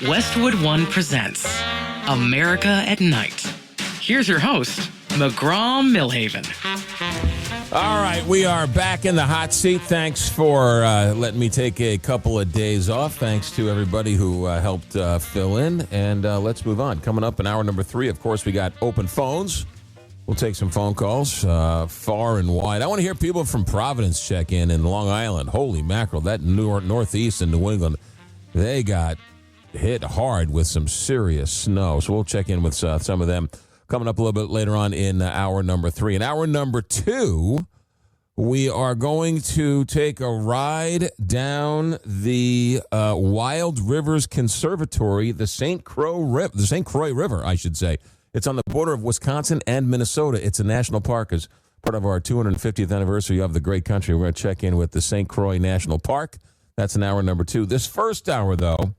Westwood One presents America at Night. Here's your host, McGraw Milhaven. All right, we are back in the hot seat. Thanks for letting me take a couple of days off. Thanks to everybody who helped fill in. And let's move on. Coming up in hour number 3, of course, we got open phones. We'll take some phone calls far and wide. I want to hear people from Providence check in Long Island. Holy mackerel, that Northeast and New England, they got hit hard with some serious snow. So we'll check in with some of them coming up a little bit later on in hour number 3. In hour number 2, we are going to take a ride down the Wild Rivers Conservatory, the St. Croix River, I should say. It's on the border of Wisconsin and Minnesota. It's a national park as part of our 250th anniversary of the great country. We're going to check in with the St. Croix National Park. That's in hour number 2. This first hour, though,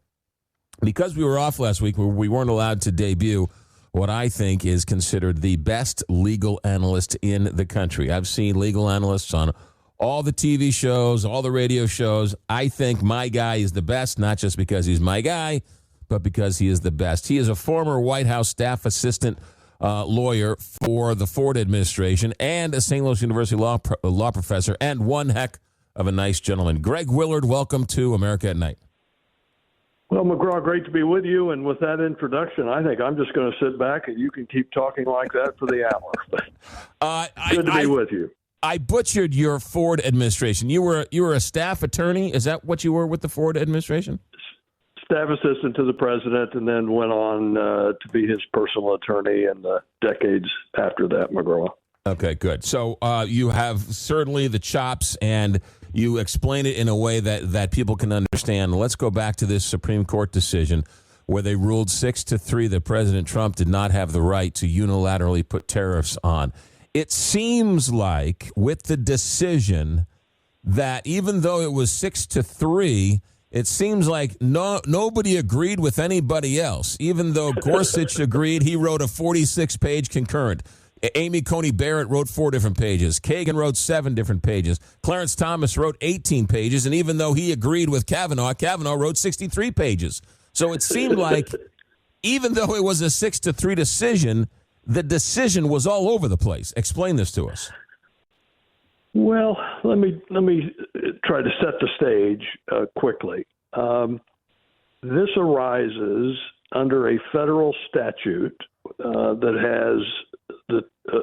because we were off last week, we weren't allowed to debut what I think is considered the best legal analyst in the country. I've seen legal analysts on all the TV shows, all the radio shows. I think my guy is the best, not just because he's my guy, but because he is the best. He is a former White House staff assistant lawyer for the Ford administration and a St. Louis University law professor, and one heck of a nice gentleman. Greg Willard, welcome to America at Night. Well, McGraw, great to be with you. And with that introduction, I think I'm just going to sit back and you can keep talking like that for the hour. Good to be with you. I butchered your Ford administration. You were a staff attorney. Is that what you were with the Ford administration? Staff assistant to the president, and then went on to be his personal attorney in the decades after that, McGraw. Okay, good. So you have certainly the chops, and you explain it in a way that people can understand. Let's go back to this Supreme Court decision where they ruled 6-3 that President Trump did not have the right to unilaterally put tariffs on. It seems like with the decision that even though it was 6-3, it seems like nobody agreed with anybody else. Even though Gorsuch agreed, he wrote a 46-page concurrent. Amy Coney Barrett wrote 4 different pages. Kagan wrote 7 different pages. Clarence Thomas wrote 18 pages. And even though he agreed with Kavanaugh wrote 63 pages. So it seemed like even though it was a 6-3 decision, the decision was all over the place. Explain this to us. Well, let me try to set the stage quickly. This arises under a federal statute that has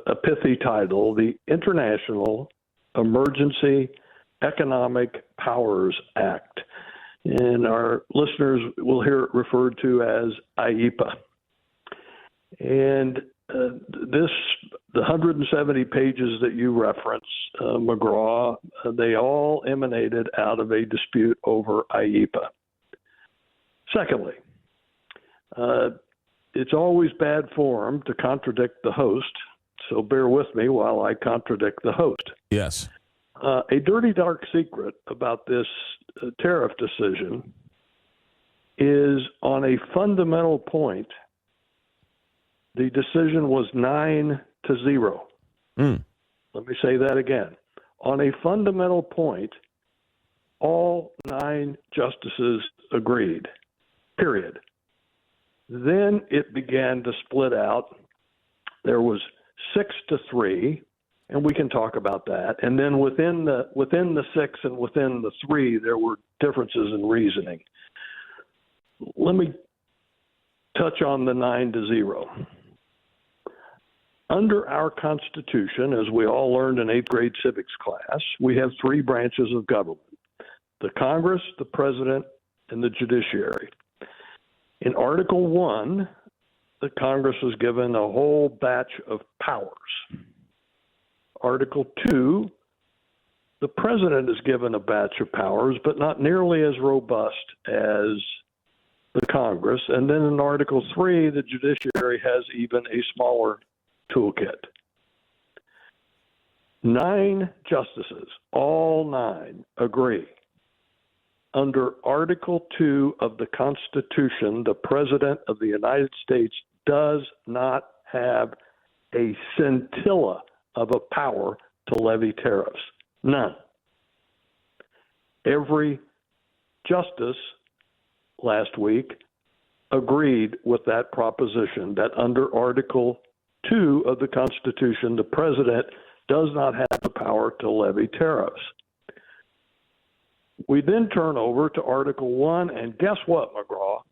a pithy title, the International Emergency Economic Powers Act. And our listeners will hear it referred to as IEPA. And the 170 pages that you reference, McGraw, they all emanated out of a dispute over IEPA. Secondly, it's always bad form to contradict the host, so bear with me while I contradict the host. Yes. A dirty, dark secret about this tariff decision is on a fundamental point, the decision was 9-0. Let me say that again. On a fundamental point, all 9 justices agreed, period. Then it began to split out. There was 6-3, and we can talk about that. And then within the 6 and within the 3, there were differences in reasoning. Let me touch on the 9-0. Under our Constitution, as we all learned in 8th grade civics class, we have 3 branches of government: the Congress, the President, and the judiciary. In Article 1, the Congress was given a whole batch of powers. Article 2, the President is given a batch of powers, but not nearly as robust as the Congress. And then in Article 3, the judiciary has even a smaller toolkit. 9 justices, all 9, agree. Under Article 2 of the Constitution, the President of the United States does not have a scintilla of a power to levy tariffs. None. Every justice last week agreed with that proposition that under Article 2 of the Constitution, the president does not have the power to levy tariffs. We then turn over to Article 1, and guess what, McGraw?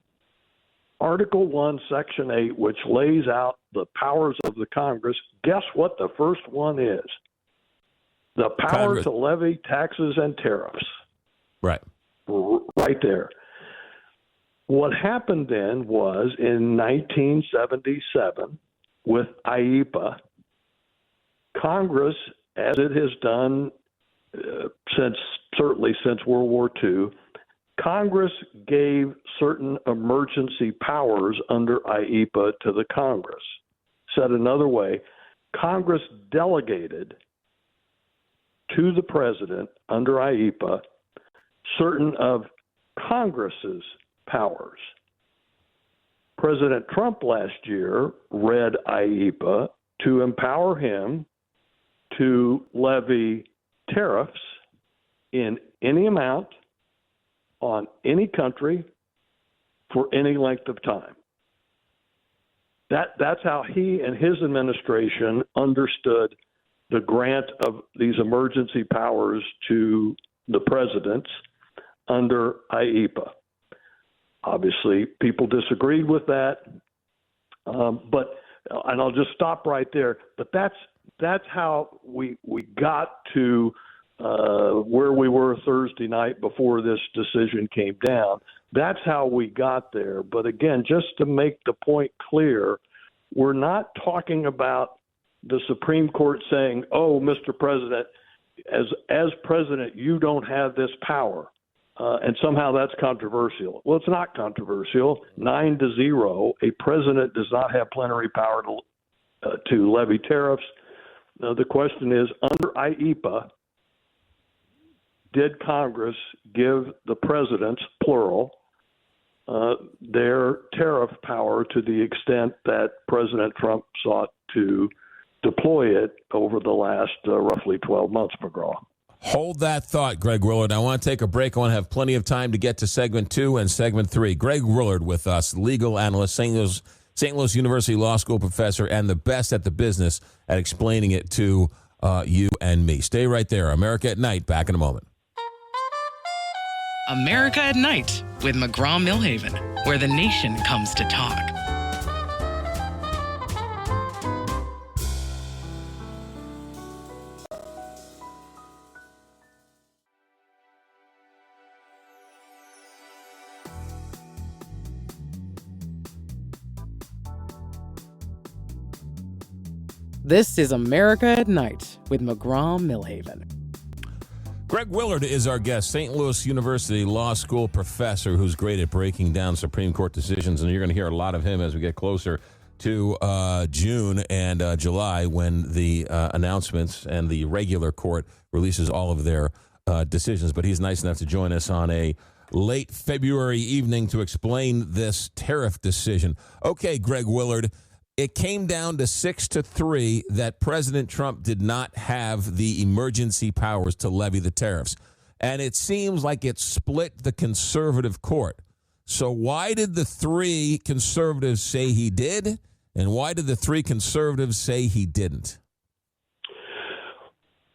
Article 1, Section 8, which lays out the powers of the Congress, guess what the first one is? The power Congress to levy taxes and tariffs. Right. Right there. What happened then was in 1977 with IEPA, Congress, as it has done certainly since World War II, Congress gave certain emergency powers under IEPA to the Congress. Said another way, Congress delegated to the president under IEPA certain of Congress's powers. President Trump last year read IEPA to empower him to levy tariffs in any amount on any country for any length of time. That's how he and his administration understood the grant of these emergency powers to the presidents under IEPA. Obviously, people disagreed with that, but I'll just stop right there. But that's how we got to where we were Thursday night before this decision came down. That's how we got there. But again, just to make the point clear, we're not talking about the Supreme Court saying, "Oh, Mr. President, as president, you don't have this power," and somehow that's controversial. Well, it's not controversial. 9-0, a president does not have plenary power to levy tariffs. The question is, under IEPA, did Congress give the presidents, plural, their tariff power to the extent that President Trump sought to deploy it over the last roughly 12 months, McGraw? Hold that thought, Greg Willard. I want to take a break. I want to have plenty of time to get to segment 2 and segment 3. Greg Willard with us, legal analyst, St. Louis University Law School professor, and the best at the business at explaining it to you and me. Stay right there. America at Night, back in a moment. America at Night with McGraw Milhaven, where the nation comes to talk. This is America at Night with McGraw Milhaven. Greg Willard is our guest, St. Louis University Law School professor who's great at breaking down Supreme Court decisions, and you're going to hear a lot of him as we get closer to June and July when the announcements and the regular court releases all of their decisions. But he's nice enough to join us on a late February evening to explain this tariff decision. Okay, Greg Willard, it came down to 6-3 that President Trump did not have the emergency powers to levy the tariffs. And it seems like it split the conservative court. So why did the 3 conservatives say he did? And why did the 3 conservatives say he didn't?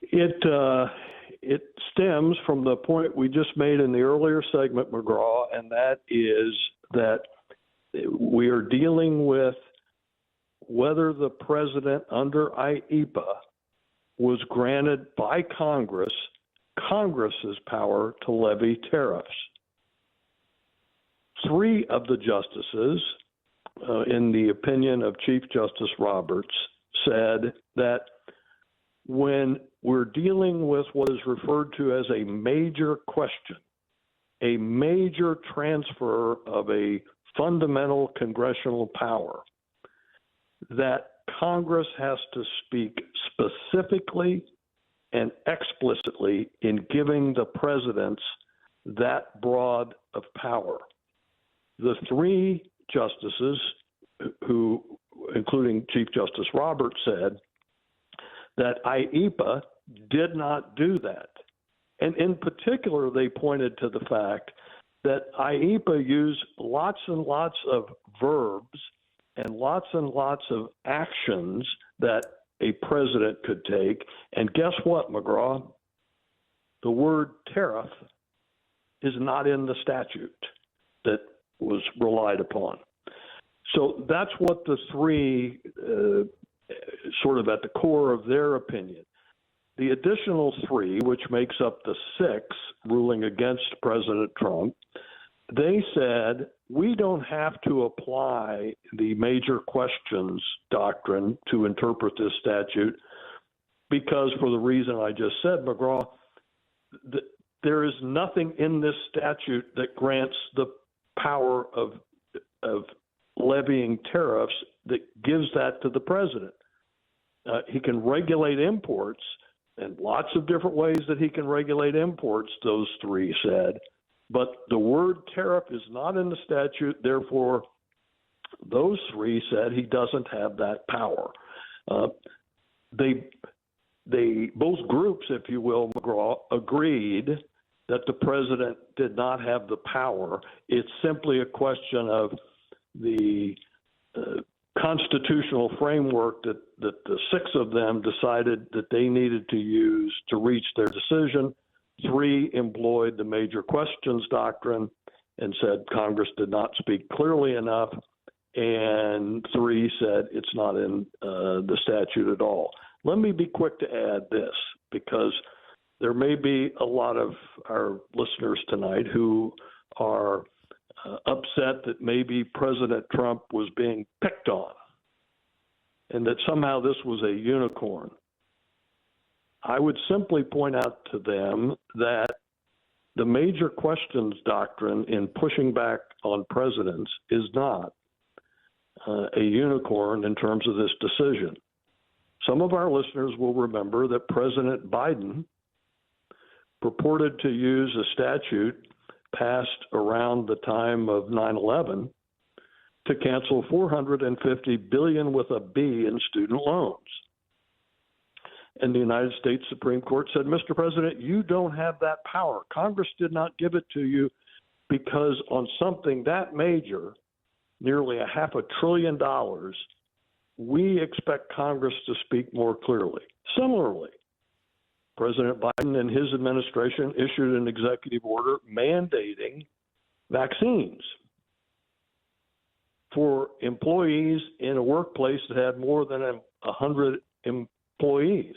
It stems from the point we just made in the earlier segment, McGraw, and that is that we are dealing with whether the president under IEPA was granted by Congress's power to levy tariffs. 3 of the justices, in the opinion of Chief Justice Roberts, said that when we're dealing with what is referred to as a major question, a major transfer of a fundamental congressional power, that Congress has to speak specifically and explicitly in giving the presidents that broad of power. The 3 justices, who, including Chief Justice Roberts, said that IEPA did not do that. And in particular, they pointed to the fact that IEPA used lots and lots of verbs and lots of actions that a president could take. And guess what, McGraw? The word tariff is not in the statute that was relied upon. So that's what the three sort of at the core of their opinion. The additional three, which makes up the six ruling against President Trump, they said we don't have to apply the major questions doctrine to interpret this statute because, for the reason I just said, McGraw, there is nothing in this statute that grants the power of levying tariffs that gives that to the president. He can regulate imports, and lots of different ways that he can regulate imports, those three said. But the word tariff is not in the statute, therefore, those three said he doesn't have that power. Both groups, if you will, McGraw, agreed that the president did not have the power. It's simply a question of the constitutional framework that the six of them decided that they needed to use to reach their decision. Three employed the major questions doctrine and said Congress did not speak clearly enough, and three said it's not in the statute at all. Let me be quick to add this, because there may be a lot of our listeners tonight who are upset that maybe President Trump was being picked on and that somehow this was a unicorn. I would simply point out to them that the major questions doctrine in pushing back on presidents is not a unicorn in terms of this decision. Some of our listeners will remember that President Biden purported to use a statute passed around the time of 9/11 to cancel $450 billion with a B in student loans. And the United States Supreme Court said, Mr. President, you don't have that power. Congress did not give it to you because on something that major, nearly $500 billion, we expect Congress to speak more clearly. Similarly, President Biden and his administration issued an executive order mandating vaccines for employees in a workplace that had more than 100 employees.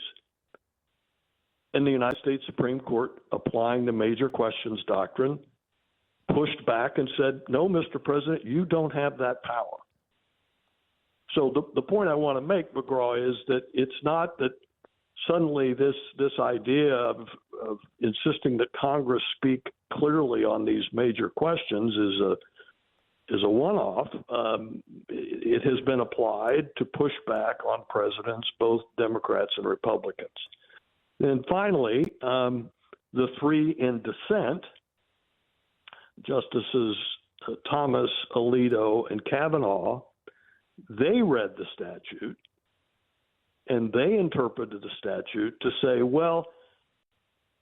And the United States Supreme Court, applying the major questions doctrine, pushed back and said, no, Mr. President, you don't have that power. So the point I want to make, McGraw, is that it's not that suddenly this idea of insisting that Congress speak clearly on these major questions is a one-off. It has been applied to push back on presidents, both Democrats and Republicans. And finally, the three in dissent, Justices Thomas, Alito, and Kavanaugh, they read the statute and they interpreted the statute to say, well,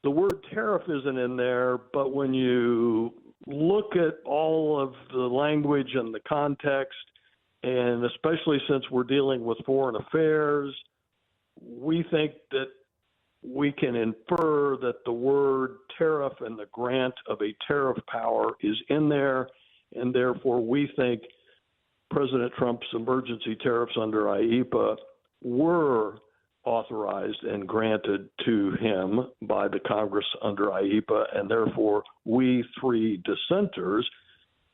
the word tariff isn't in there, but when you look at all of the language and the context, and especially since we're dealing with foreign affairs, we think that we can infer that the word tariff and the grant of a tariff power is in there, and therefore we think President Trump's emergency tariffs under IEPA were authorized and granted to him by the Congress under IEPA, and therefore we three dissenters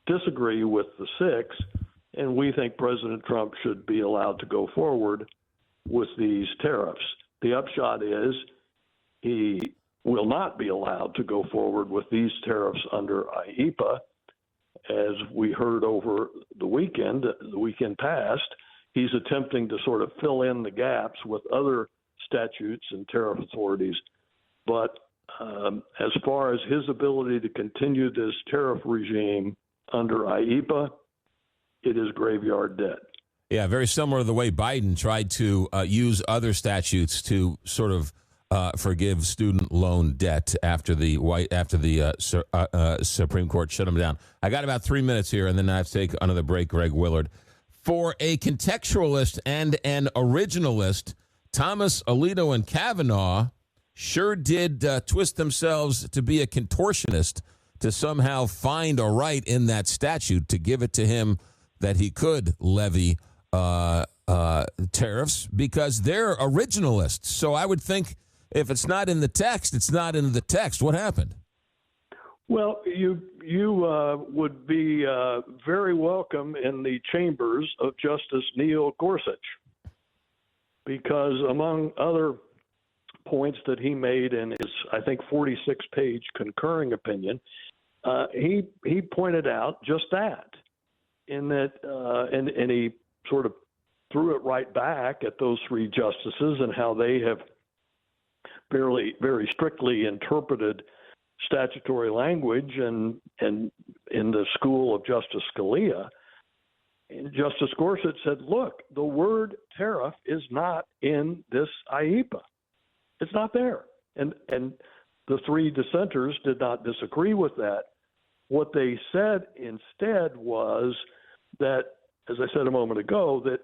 disagree with the six, and we think President Trump should be allowed to go forward with these tariffs. The upshot is he will not be allowed to go forward with these tariffs under IEPA. As we heard over the weekend past, he's attempting to sort of fill in the gaps with other statutes and tariff authorities. But as far as his ability to continue this tariff regime under IEPA, it is graveyard dead. Yeah, very similar to the way Biden tried to use other statutes to sort of forgive student loan debt after the Supreme Court shut them down. I got about 3 minutes here, and then I have to take another break. Greg Willard, for a contextualist and an originalist, Thomas, Alito, and Kavanaugh sure did twist themselves to be a contortionist to somehow find a right in that statute to give it to him that he could levy tariffs, because they're originalists. So I would think if it's not in the text, it's not in the text. What happened? Well, you would be very welcome in the chambers of Justice Neil Gorsuch, because among other points that he made in his, I think, 46-page concurring opinion, he pointed out just that, in that, and he sort of threw it right back at those three justices and how they have very strictly interpreted statutory language, and in the school of Justice Scalia. And Justice Gorsuch said, look, the word tariff is not in this IEPA. It's not there. And the three dissenters did not disagree with that. What they said instead was that, as I said a moment ago, that,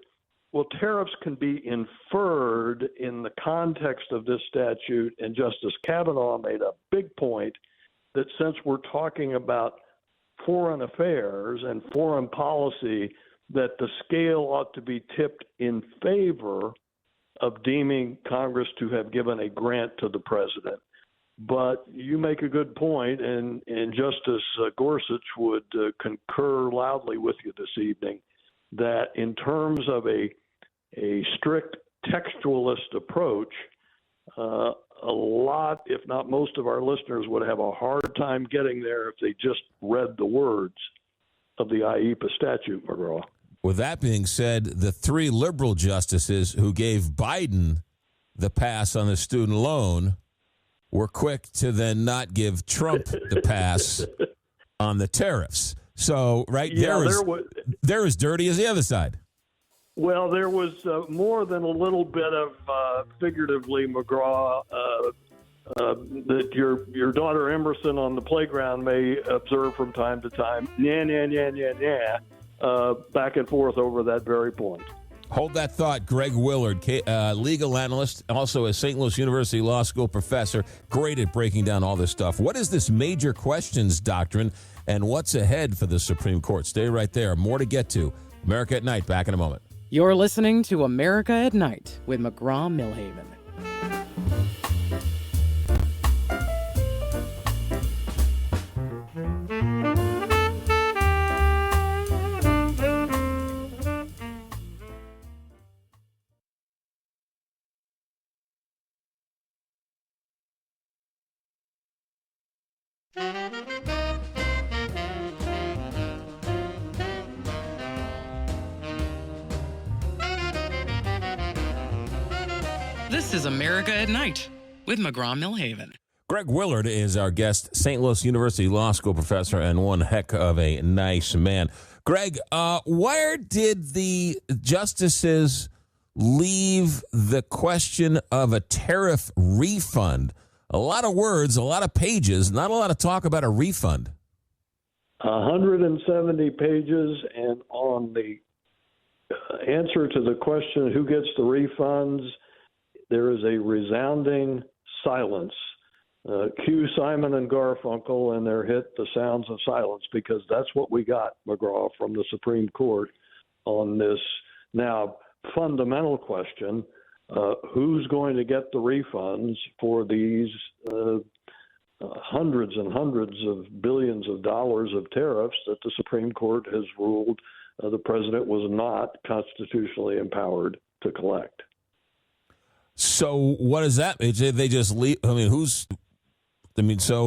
well, tariffs can be inferred in the context of this statute, and Justice Kavanaugh made a big point that since we're talking about foreign affairs and foreign policy, that the scale ought to be tipped in favor of deeming Congress to have given a grant to the president. But you make a good point, and Justice Gorsuch would concur loudly with you this evening, that in terms of a strict textualist approach, a lot, if not most of our listeners would have a hard time getting there if they just read the words of the IEPA statute, McGraw. With that being said, the three liberal justices who gave Biden the pass on the student loan were quick to then not give Trump the pass on the tariffs. So, right, they're as dirty as the other side. Well, there was more than a little bit of, figuratively, McGraw, that your daughter Emerson on the playground may observe from time to time, back and forth over that very point. Hold that thought. Greg Willard, legal analyst, also a St. Louis University Law School professor, great at breaking down all this stuff. What is this major questions doctrine, and what's ahead for the Supreme Court? Stay right there. More to get to. America at Night, back in a moment. You're listening to America at Night with McGraw Milhaven. This is America at Night with McGraw Milhaven. Greg Willard is our guest, St. Louis University Law School professor, and one heck of a nice man. Greg, where did the justices leave the question of a tariff refund? A lot of words, a lot of pages, not a lot of talk about a refund. 170 pages, and on the answer to the question, who gets the refunds, there is a resounding silence. Cue Simon and Garfunkel and their hit, The Sounds of Silence, because that's what we got, McGraw, from the Supreme Court on this now fundamental question, who's going to get the refunds for these hundreds and hundreds of billions of dollars of tariffs that the Supreme Court has ruled the president was not constitutionally empowered to collect. So what does that mean? They just leave? So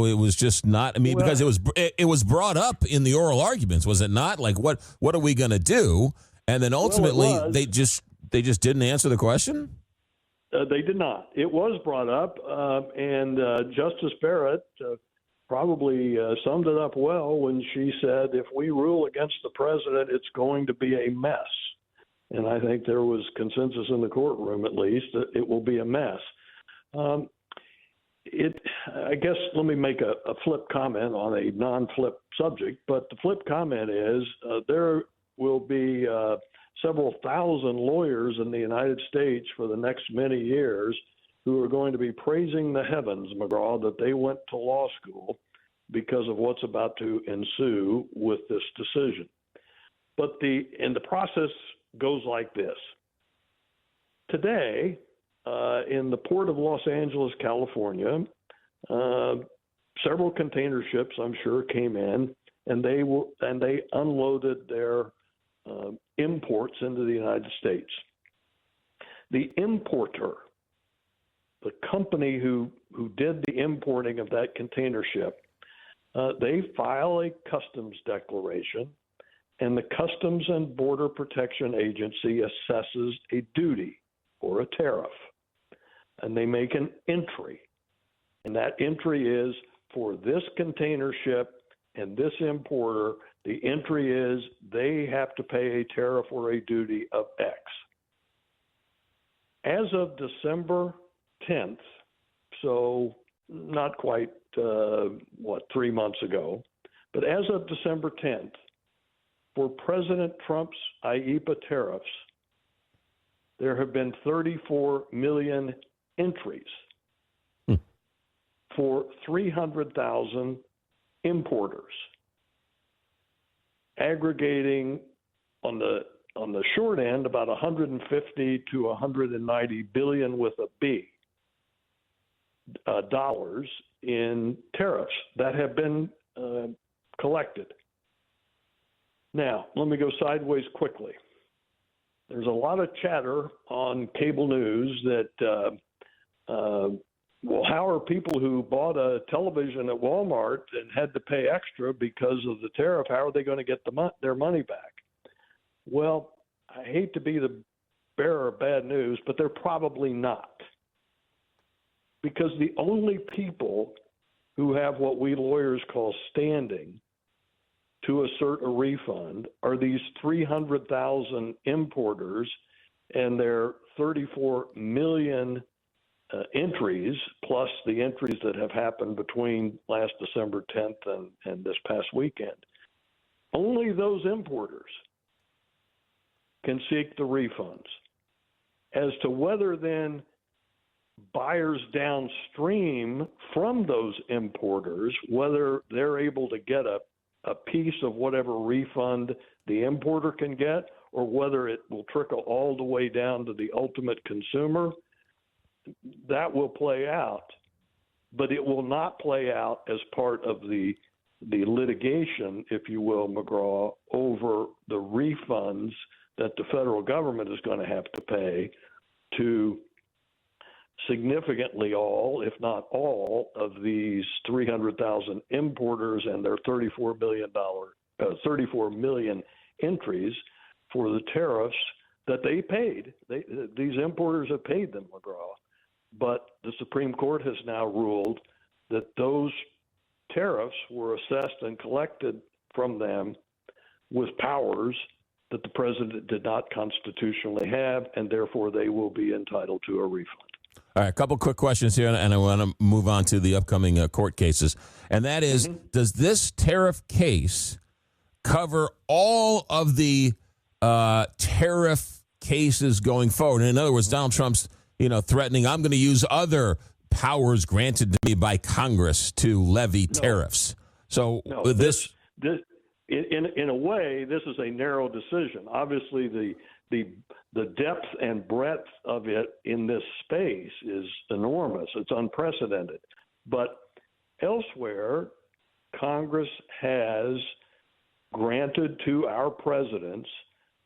it was just not. Because it was brought up in the oral arguments, was it not? Like, what are we going to do? And then ultimately, they just didn't answer the question. They did not. It was brought up, and Justice Barrett probably summed it up well when she said, "If we rule against the president, it's going to be a mess." And I think there was consensus in the courtroom, at least, that it will be a mess. I guess let me make a flip comment on a non-flip subject, but the flip comment is there will be several thousand lawyers in the United States for the next many years who are going to be praising the heavens, McGraw, that they went to law school because of what's about to ensue with this decision. But the process goes like this. Today, in the port of Los Angeles, California, several container ships, I'm sure, came in, and they unloaded their imports into the United States. The importer, the company who did the importing of that container ship, they file a customs declaration, and the Customs and Border Protection Agency assesses a duty or a tariff, and they make an entry. And that entry is for this container ship and this importer, the entry is they have to pay a tariff or a duty of X. As of December 10th, so not quite, 3 months ago, but as of December 10th, for President Trump's IEEPA tariffs, there have been 34 million entries for 300,000 importers, aggregating on the short end about 150 to 190 billion with a B dollars in tariffs that have been collected. Now, let me go sideways quickly. There's a lot of chatter on cable news that, well, how are people who bought a television at Walmart and had to pay extra because of the tariff, how are they going to get their money back? Well, I hate to be the bearer of bad news, but they're probably not. Because the only people who have what we lawyers call standing to assert a refund are these 300,000 importers and their 34 million entries, plus the entries that have happened between last December 10th and this past weekend. Only those importers can seek the refunds. As to whether then buyers downstream from those importers, whether they're able to get a piece of whatever refund the importer can get, or whether it will trickle all the way down to the ultimate consumer, that will play out. But it will not play out as part of the litigation, if you will, McGraw, over the refunds that the federal government is going to have to pay to significantly all, if not all, of these 300,000 importers and their $34 million entries for the tariffs that they paid. These importers have paid them, McGraw. But the Supreme Court has now ruled that those tariffs were assessed and collected from them with powers that the president did not constitutionally have, and therefore they will be entitled to a refund. All right, a couple quick questions here, and I want to move on to the upcoming court cases. And that is, does this tariff case cover all of the tariff cases going forward? In other words, Donald Trump's, threatening, I'm going to use other powers granted to me by Congress to levy tariffs. So this in a way, this is a narrow decision. Obviously, the depth and breadth of it in this space is enormous. It's unprecedented. But elsewhere, Congress has granted to our presidents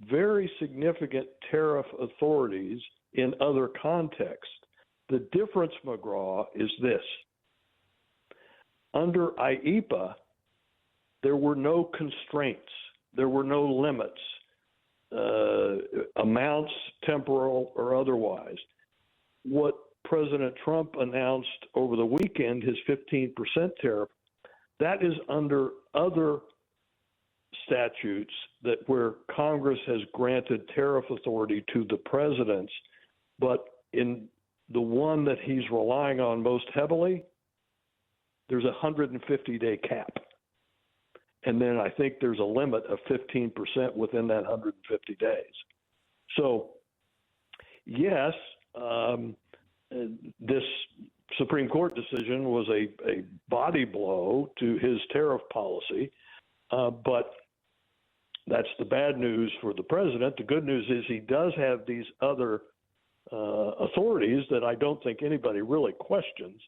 very significant tariff authorities in other contexts. The difference, McGraw, is this. Under IEEPA, there were no constraints. There were no limits. Amounts, temporal or otherwise. What President Trump announced over the weekend, his 15% tariff, that is under other statutes that where Congress has granted tariff authority to the presidents, but in the one that he's relying on most heavily, there's a 150-day cap. And then I think there's a limit of 15% within that 150 days. So, yes, this Supreme Court decision was a body blow to his tariff policy, but that's the bad news for the president. The good news is he does have these other authorities that I don't think anybody really questions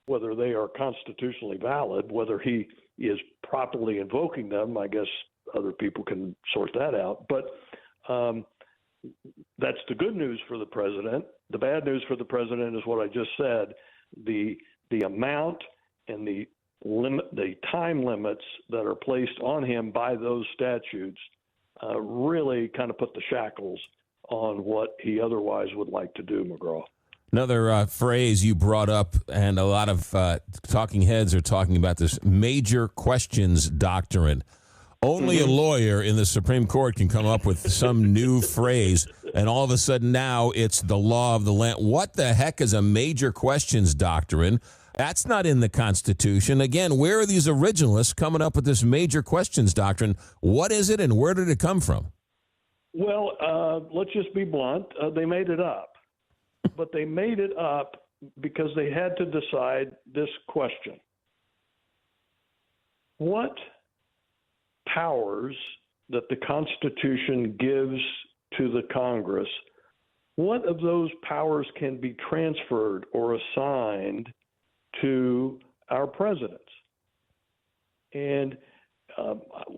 whether they are constitutionally valid, whether he is properly invoking them. I guess other people can sort that out. But that's the good news for the president. The bad news for the president is what I just said. The amount and the time limits that are placed on him by those statutes really kind of put the shackles on what he otherwise would like to do, McGraw. Another phrase you brought up, and a lot of talking heads are talking about this major questions doctrine. Only a lawyer in the Supreme Court can come up with some new phrase, and all of a sudden now it's the law of the land. What the heck is a major questions doctrine? That's not in the Constitution. Again, where are these originalists coming up with this major questions doctrine? What is it, and where did it come from? Well, let's just be blunt. They made it up. But they made it up because they had to decide this question. What powers that the Constitution gives to the Congress, what of those powers can be transferred or assigned to our presidents? And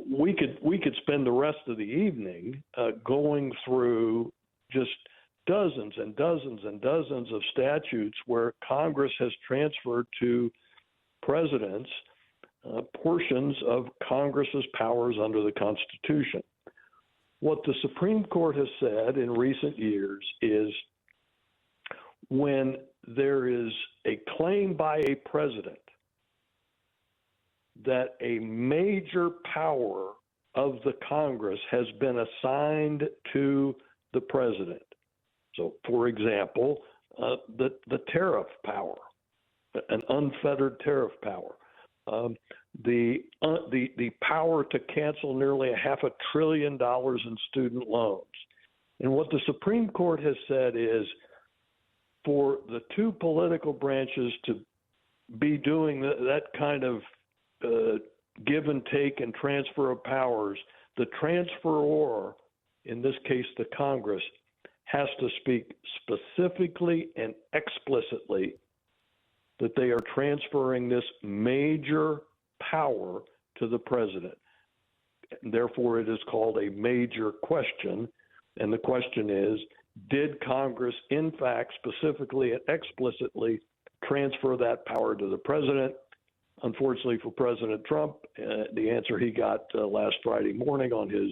we could spend the rest of the evening going through just dozens and dozens and dozens of statutes where Congress has transferred to presidents portions of Congress's powers under the Constitution. What the Supreme Court has said in recent years is when there is a claim by a president that a major power of the Congress has been assigned to the president. So, for example, the tariff power, an unfettered tariff power, the power to cancel nearly $500 billion in student loans. And what the Supreme Court has said is for the two political branches to be doing that kind of give and take and transfer of powers, the transferor, in this case the Congress, has to speak specifically and explicitly that they are transferring this major power to the president. Therefore, it is called a major question. And the question is, did Congress, in fact, specifically and explicitly transfer that power to the president? Unfortunately for President Trump, the answer he got last Friday morning on his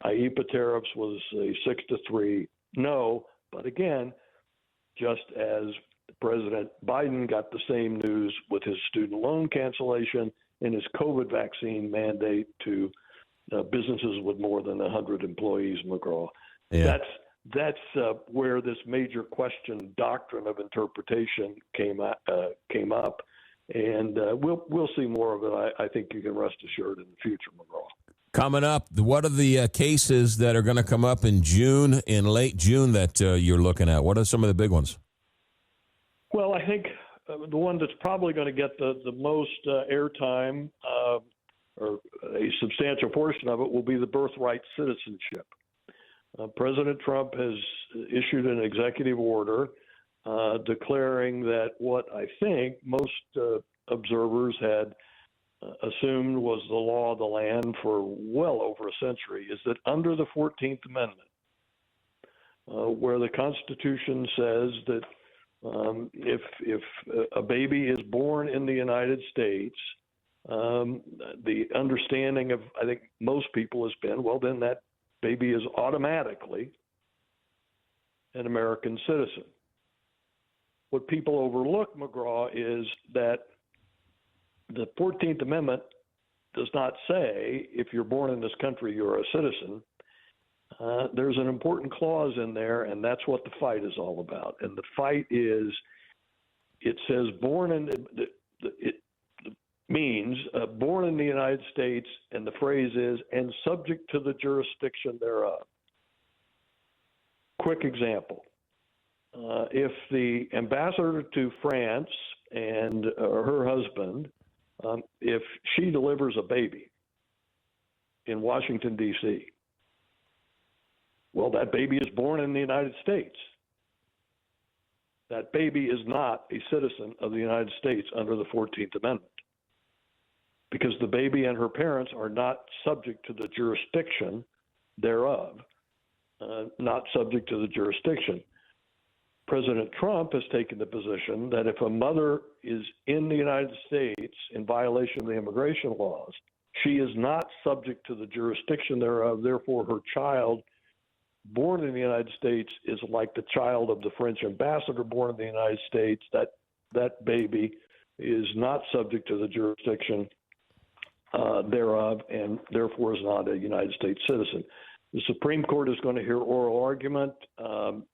IEPA tariffs was a 6-3 no. But again, just as President Biden got the same news with his student loan cancellation and his COVID vaccine mandate to businesses with more than 100 employees, McGraw. Yeah. That's where this major question doctrine of interpretation came up, and we'll see more of it. I think you can rest assured in the future, McGraw. Coming up, what are the cases that are going to come up in June, in late June, that you're looking at? What are some of the big ones? Well, I think the one that's probably going to get the most airtime, or a substantial portion of it, will be the birthright citizenship. President Trump has issued an executive order declaring that what I think most observers had assumed was the law of the land for well over a century is that under the 14th Amendment, where the Constitution says that if a baby is born in the United States, the understanding of, I think, most people has been, well, then that baby is automatically an American citizen. What people overlook, McGraw, is that the 14th Amendment does not say if you're born in this country, you're a citizen. There's an important clause in there, and that's what the fight is all about. And the fight is, it says born in, the means born in the United States, and the phrase is, and subject to the jurisdiction thereof. Quick example. If the ambassador to France and her husband, if she delivers a baby in Washington, D.C., well, that baby is born in the United States. That baby is not a citizen of the United States under the 14th Amendment, because the baby and her parents are not subject to the jurisdiction thereof, not subject to the jurisdiction. President Trump has taken the position that if a mother is in the United States in violation of the immigration laws, she is not subject to the jurisdiction thereof. Therefore, her child born in the United States is like the child of the French ambassador born in the United States. That baby is not subject to the jurisdiction thereof, and therefore is not a United States citizen. The Supreme Court is going to hear oral argument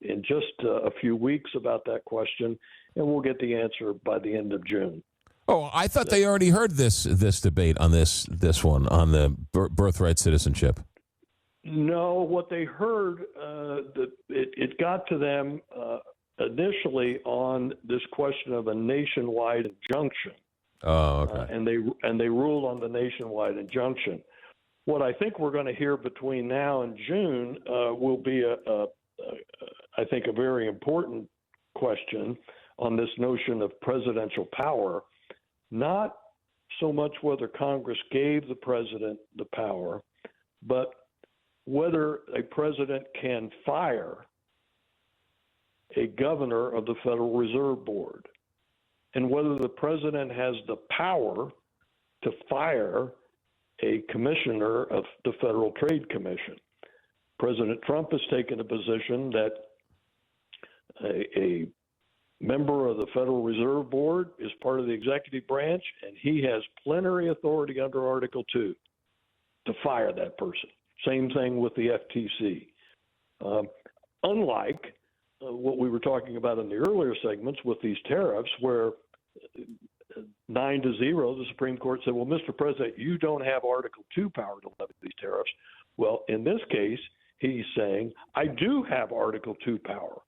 in just a few weeks about that question, and we'll get the answer by the end of June. Oh, I thought they already heard this debate on this one, on the birthright citizenship. No, what they heard, it got to them initially on this question of a nationwide injunction. Oh, okay. And they ruled on the nationwide injunction. What I think we're going to hear between now and June will be I think a very important question on this notion of presidential power, not so much whether Congress gave the president the power, but whether a president can fire a governor of the Federal Reserve Board, and whether the president has the power to fire a commissioner of the Federal Trade Commission. President Trump has taken a position that a member of the Federal Reserve Board is part of the executive branch, and he has plenary authority under Article 2 to fire that person. Same thing with the FTC. Unlike what we were talking about in the earlier segments with these tariffs, where 9-0, the Supreme Court said, well, Mr. President, you don't have Article 2 power to levy these tariffs. Well, in this case, he's saying, I do have Article 2 power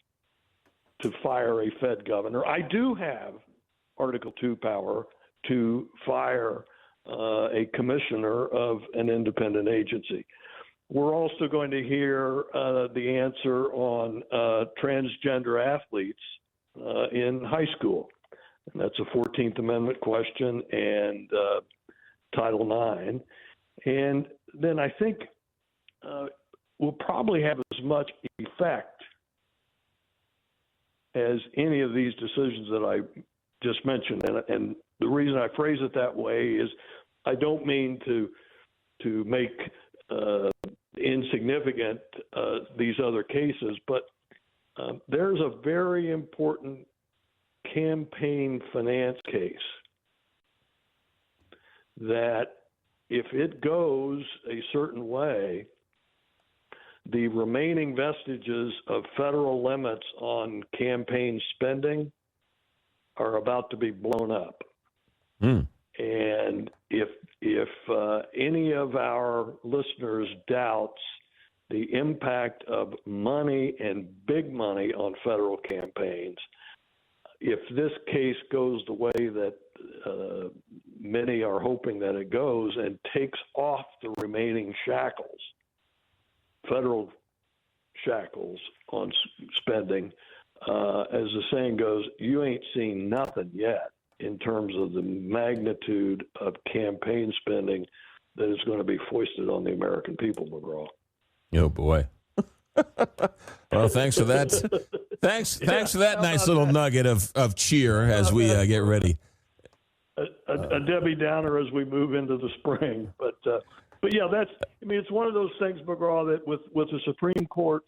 to fire a Fed governor. I do have Article 2 power to fire a commissioner of an independent agency. We're also going to hear the answer on transgender athletes in high school. And that's a 14th Amendment question and Title IX. And then I think will probably have as much effect as any of these decisions that I just mentioned. And the reason I phrase it that way is I don't mean to make insignificant these other cases, but there's a very important campaign finance case that if it goes a certain way, the remaining vestiges of federal limits on campaign spending are about to be blown up. And if any of our listeners doubts the impact of money and big money on federal campaigns, if this case goes the way that many are hoping that it goes and takes off the remaining shackles, federal shackles on spending, as the saying goes, you ain't seen nothing yet in terms of the magnitude of campaign spending that is going to be foisted on the American people, McGraw. Oh, boy. Well, thanks for that. Thanks for that nice little nugget of cheer as we get ready. A Debbie Downer as we move into the spring. But yeah, it's one of those things, McGraw, that with the Supreme Court,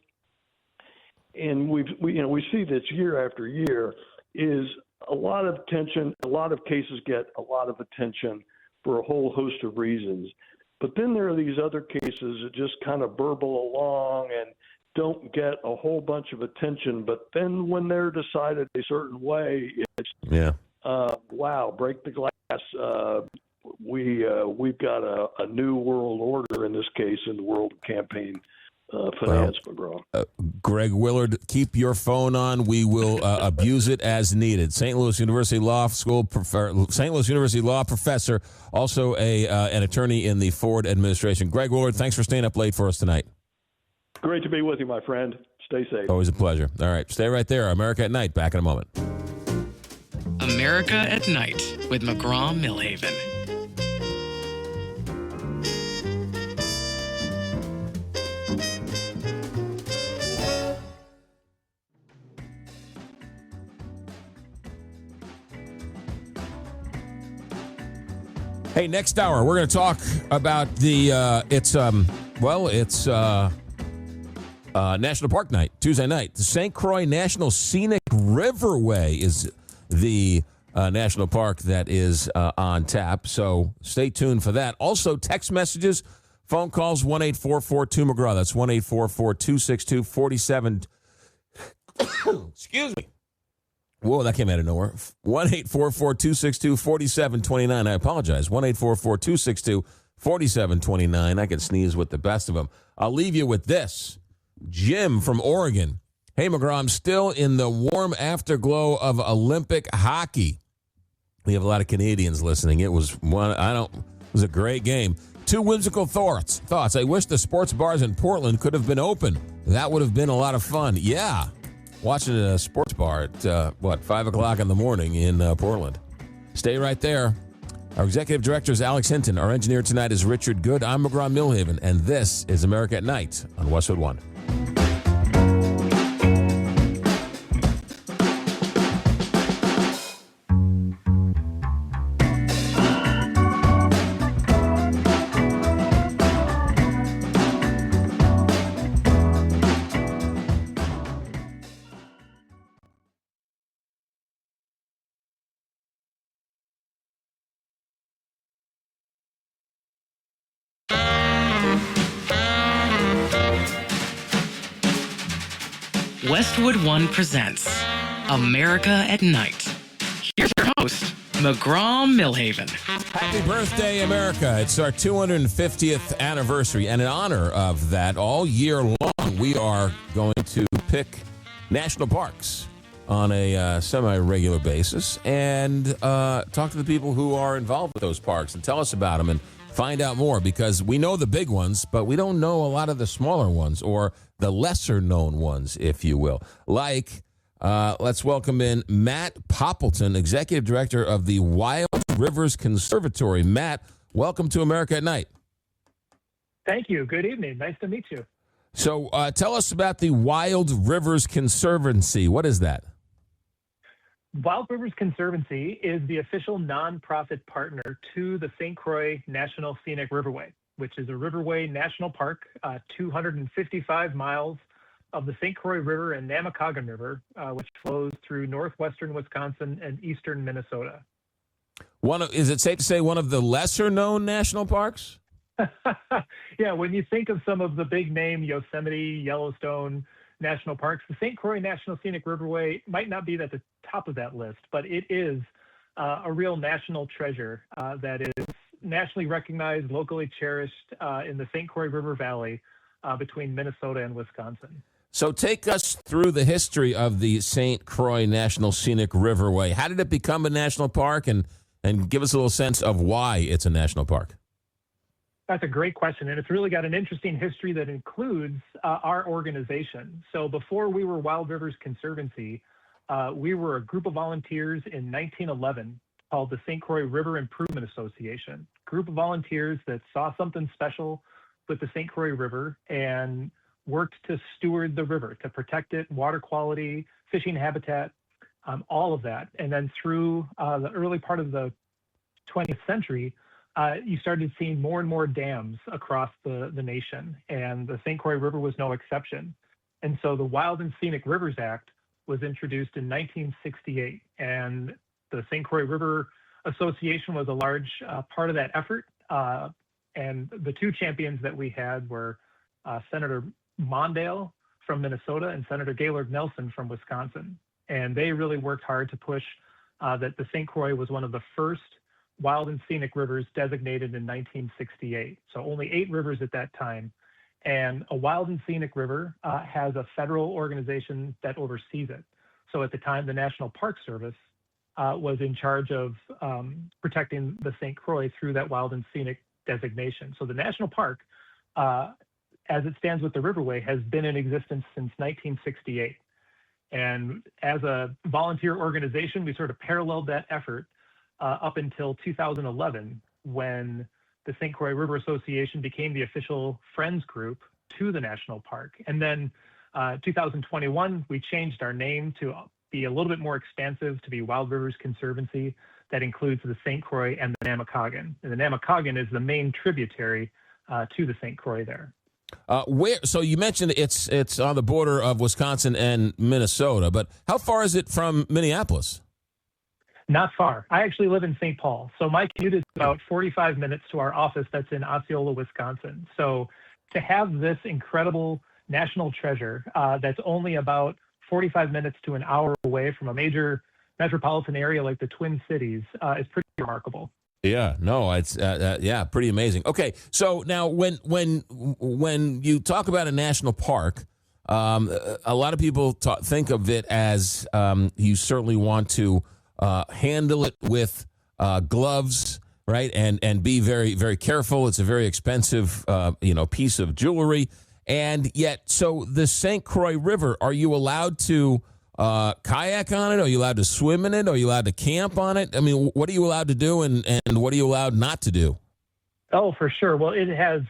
and we see this year after year, is a lot of attention. A lot of cases get a lot of attention for a whole host of reasons. But then there are these other cases that just kind of burble along and don't get a whole bunch of attention. But then when they're decided a certain way, it's Wow, break the glass. We've got a new world order in this case in the world of campaign finance, McGraw. Greg Willard, keep your phone on. We will abuse it as needed. St. Louis University Law School, St. Louis University Law professor, also an attorney in the Ford administration. Greg Willard, thanks for staying up late for us tonight. Great to be with you, my friend. Stay safe. Always a pleasure. All right, stay right there. America at Night, back in a moment. America at Night with McGraw Milhaven. Hey, next hour we're going to talk about the National Park Night, Tuesday night. The St. Croix National Scenic Riverway is the national park that is on tap. So stay tuned for that. Also, text messages, phone calls, 1-844-2-McGraw. That's 1-844-262-47. Excuse me. Whoa, that came out of nowhere. 1-844-262-4729. I apologize. 1-844-262-4729. I can sneeze with the best of them. I'll leave you with this. Jim from Oregon. Hey, McGraw, I'm still in the warm afterglow of Olympic hockey. We have a lot of Canadians listening. It was a great game. Two whimsical thoughts. I wish the sports bars in Portland could have been open. That would have been a lot of fun. Yeah. Watching a sports bar at, 5 o'clock in the morning in Portland. Stay right there. Our executive director is Alex Hinton. Our engineer tonight is Richard Good. I'm McGraw Milhaven, and this is America at Night on Westwood One. Westwood One presents America at Night. Here's your host, McGraw Milhaven. Happy birthday, America. It's our 250th anniversary, and in honor of that, all year long, we are going to pick national parks on a semi-regular basis and talk to the people who are involved with those parks and tell us about them and find out more, because we know the big ones, but we don't know a lot of the smaller ones or the lesser-known ones, if you will. Let's welcome in Matt Poppleton, Executive Director of the Wild Rivers Conservatory. Matt, welcome to America at Night. Thank you. Good evening. Nice to meet you. So tell us about the Wild Rivers Conservancy. What is that? Wild Rivers Conservancy is the official nonprofit partner to the St. Croix National Scenic Riverway, which is a riverway national park, 255 miles of the St. Croix River and Namakagon River, which flows through northwestern Wisconsin and eastern Minnesota. Is it safe to say one of the lesser-known national parks? Yeah, when you think of some of the big name Yosemite, Yellowstone national parks, the St. Croix National Scenic Riverway might not be at the top of that list, but it is a real national treasure that is nationally recognized, locally cherished in the St. Croix River Valley between Minnesota and Wisconsin. So take us through the history of the St. Croix National Scenic Riverway. How did it become a national park, and give us a little sense of why it's a national park? That's a great question, and it's really got an interesting history that includes our organization. So before we were Wild Rivers Conservancy, we were a group of volunteers in 1911 called the St. Croix River Improvement Association. Group of volunteers that saw something special with the St. Croix River and worked to steward the river, to protect it, water quality, fishing habitat, all of that. And then through the early part of the 20th century, you started seeing more and more dams across the nation, and the St. Croix River was no exception. And so the Wild and Scenic Rivers Act was introduced in 1968, and the St. Croix River Association was a large part of that effort. And the two champions that we had were Senator Mondale from Minnesota and Senator Gaylord Nelson from Wisconsin. And they really worked hard to push that the St. Croix was one of the first wild and scenic rivers designated in 1968. So only 8 rivers at that time. And a wild and scenic river has a federal organization that oversees it. So at the time, the National Park Service was in charge of protecting the St. Croix through that wild and scenic designation. So the national park, as it stands with the Riverway, has been in existence since 1968. And as a volunteer organization, we sort of paralleled that effort up until 2011, when the St. Croix River Association became the official friends group to the national park. And then 2021, we changed our name to be a little bit more expansive, to be Wild Rivers Conservancy. That includes the St. Croix and the Namakagon. And the Namakagon is the main tributary to the St. Croix there. So you mentioned it's on the border of Wisconsin and Minnesota, but how far is it from Minneapolis? Not far. I actually live in St. Paul. So my commute is about 45 minutes to our office that's in Osceola, Wisconsin. So to have this incredible national treasure that's only about 45 minutes to an hour away from a major metropolitan area like the Twin Cities is pretty remarkable. Yeah, no, it's pretty amazing. Okay, so now when you talk about a national park, a lot of people think of it as you certainly want to handle it with gloves, right, and be very, very careful. It's a very expensive piece of jewelry, and yet, so the St. Croix River, are you allowed to kayak on it? Are you allowed to swim in it? Are you allowed to camp on it? I mean, what are you allowed to do, and what are you allowed not to do? Oh, for sure. Well, it has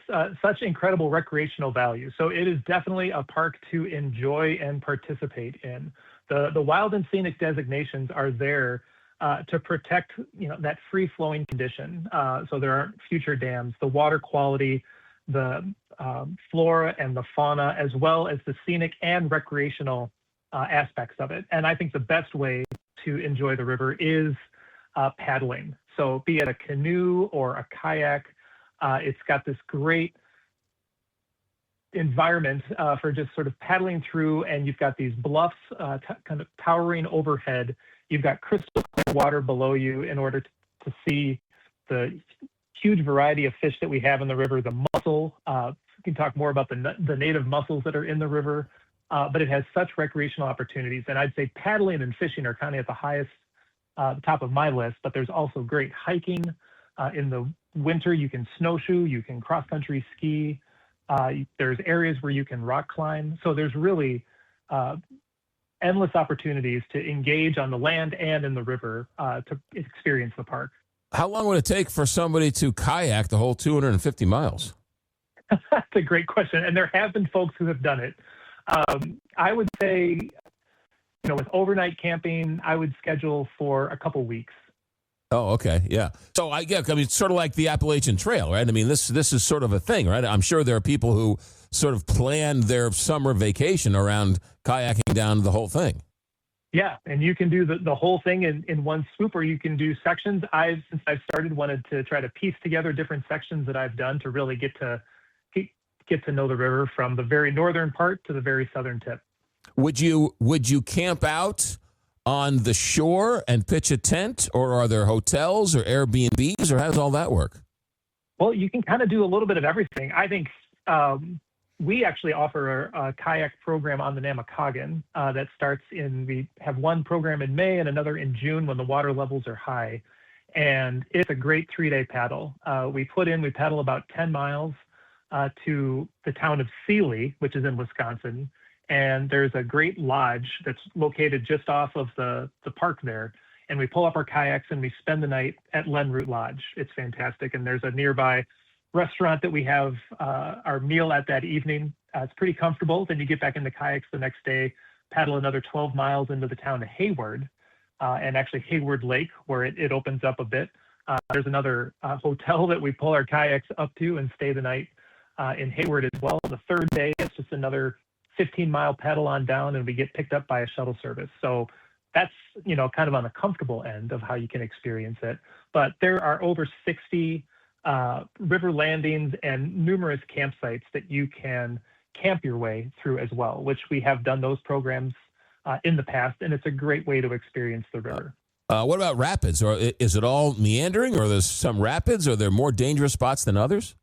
such incredible recreational value. So it is definitely a park to enjoy and participate in. The wild and scenic designations are there to protect, that free-flowing condition. So there aren't future dams. The water quality, the flora and the fauna, as well as the scenic and recreational aspects of it. And I think the best way to enjoy the river is paddling. So be it a canoe or a kayak, it's got this great environment for just sort of paddling through, and you've got these bluffs kind of towering overhead. You've got crystal clear water below you in order to see the huge variety of fish that we have in the river, the mussel. We can talk more about the native mussels that are in the river, but it has such recreational opportunities. And I'd say paddling and fishing are kind of at the highest top of my list, but there's also great hiking. In the winter, you can snowshoe, you can cross-country ski. There's areas where you can rock climb. So there's really endless opportunities to engage on the land and in the river to experience the park. How long would it take for somebody to kayak the whole 250 miles? That's a great question. And there have been folks who have done it. I would say, with overnight camping, I would schedule for a couple weeks. Oh, okay, yeah. So I mean, it's sort of like the Appalachian Trail, right? I mean, this is sort of a thing, right? I'm sure there are people who sort of plan their summer vacation around kayaking down the whole thing. Yeah, and you can do the whole thing in one swoop, or you can do sections. Since I've started, wanted to try to piece together different sections that I've done to really get to know the river from the very northern part to the very southern tip. Would you camp out on the shore and pitch a tent, or are there hotels or Airbnbs, or how does all that work? Well, you can kind of do a little bit of everything. I think we actually offer a kayak program on the Namakagon that starts we have one program in May and another in June when the water levels are high. And it's a great 3-day paddle. We paddle about 10 miles to the town of Sealy, which is in Wisconsin. And there's a great lodge that's located just off of the park there. And we pull up our kayaks and we spend the night at Lenroot Lodge. It's fantastic. And there's a nearby restaurant that we have our meal at that evening. It's pretty comfortable. Then you get back in the kayaks the next day, paddle another 12 miles into the town of Hayward, and actually Hayward Lake, where it opens up a bit. There's another hotel that we pull our kayaks up to and stay the night in Hayward as well. The third day, it's just another 15-mile paddle on down, and we get picked up by a shuttle service. So that's, kind of on the comfortable end of how you can experience it. But there are over 60 river landings and numerous campsites that you can camp your way through as well, which we have done those programs in the past, and it's a great way to experience the river. What about rapids? Or is it all meandering, or there's some rapids? Are there more dangerous spots than others?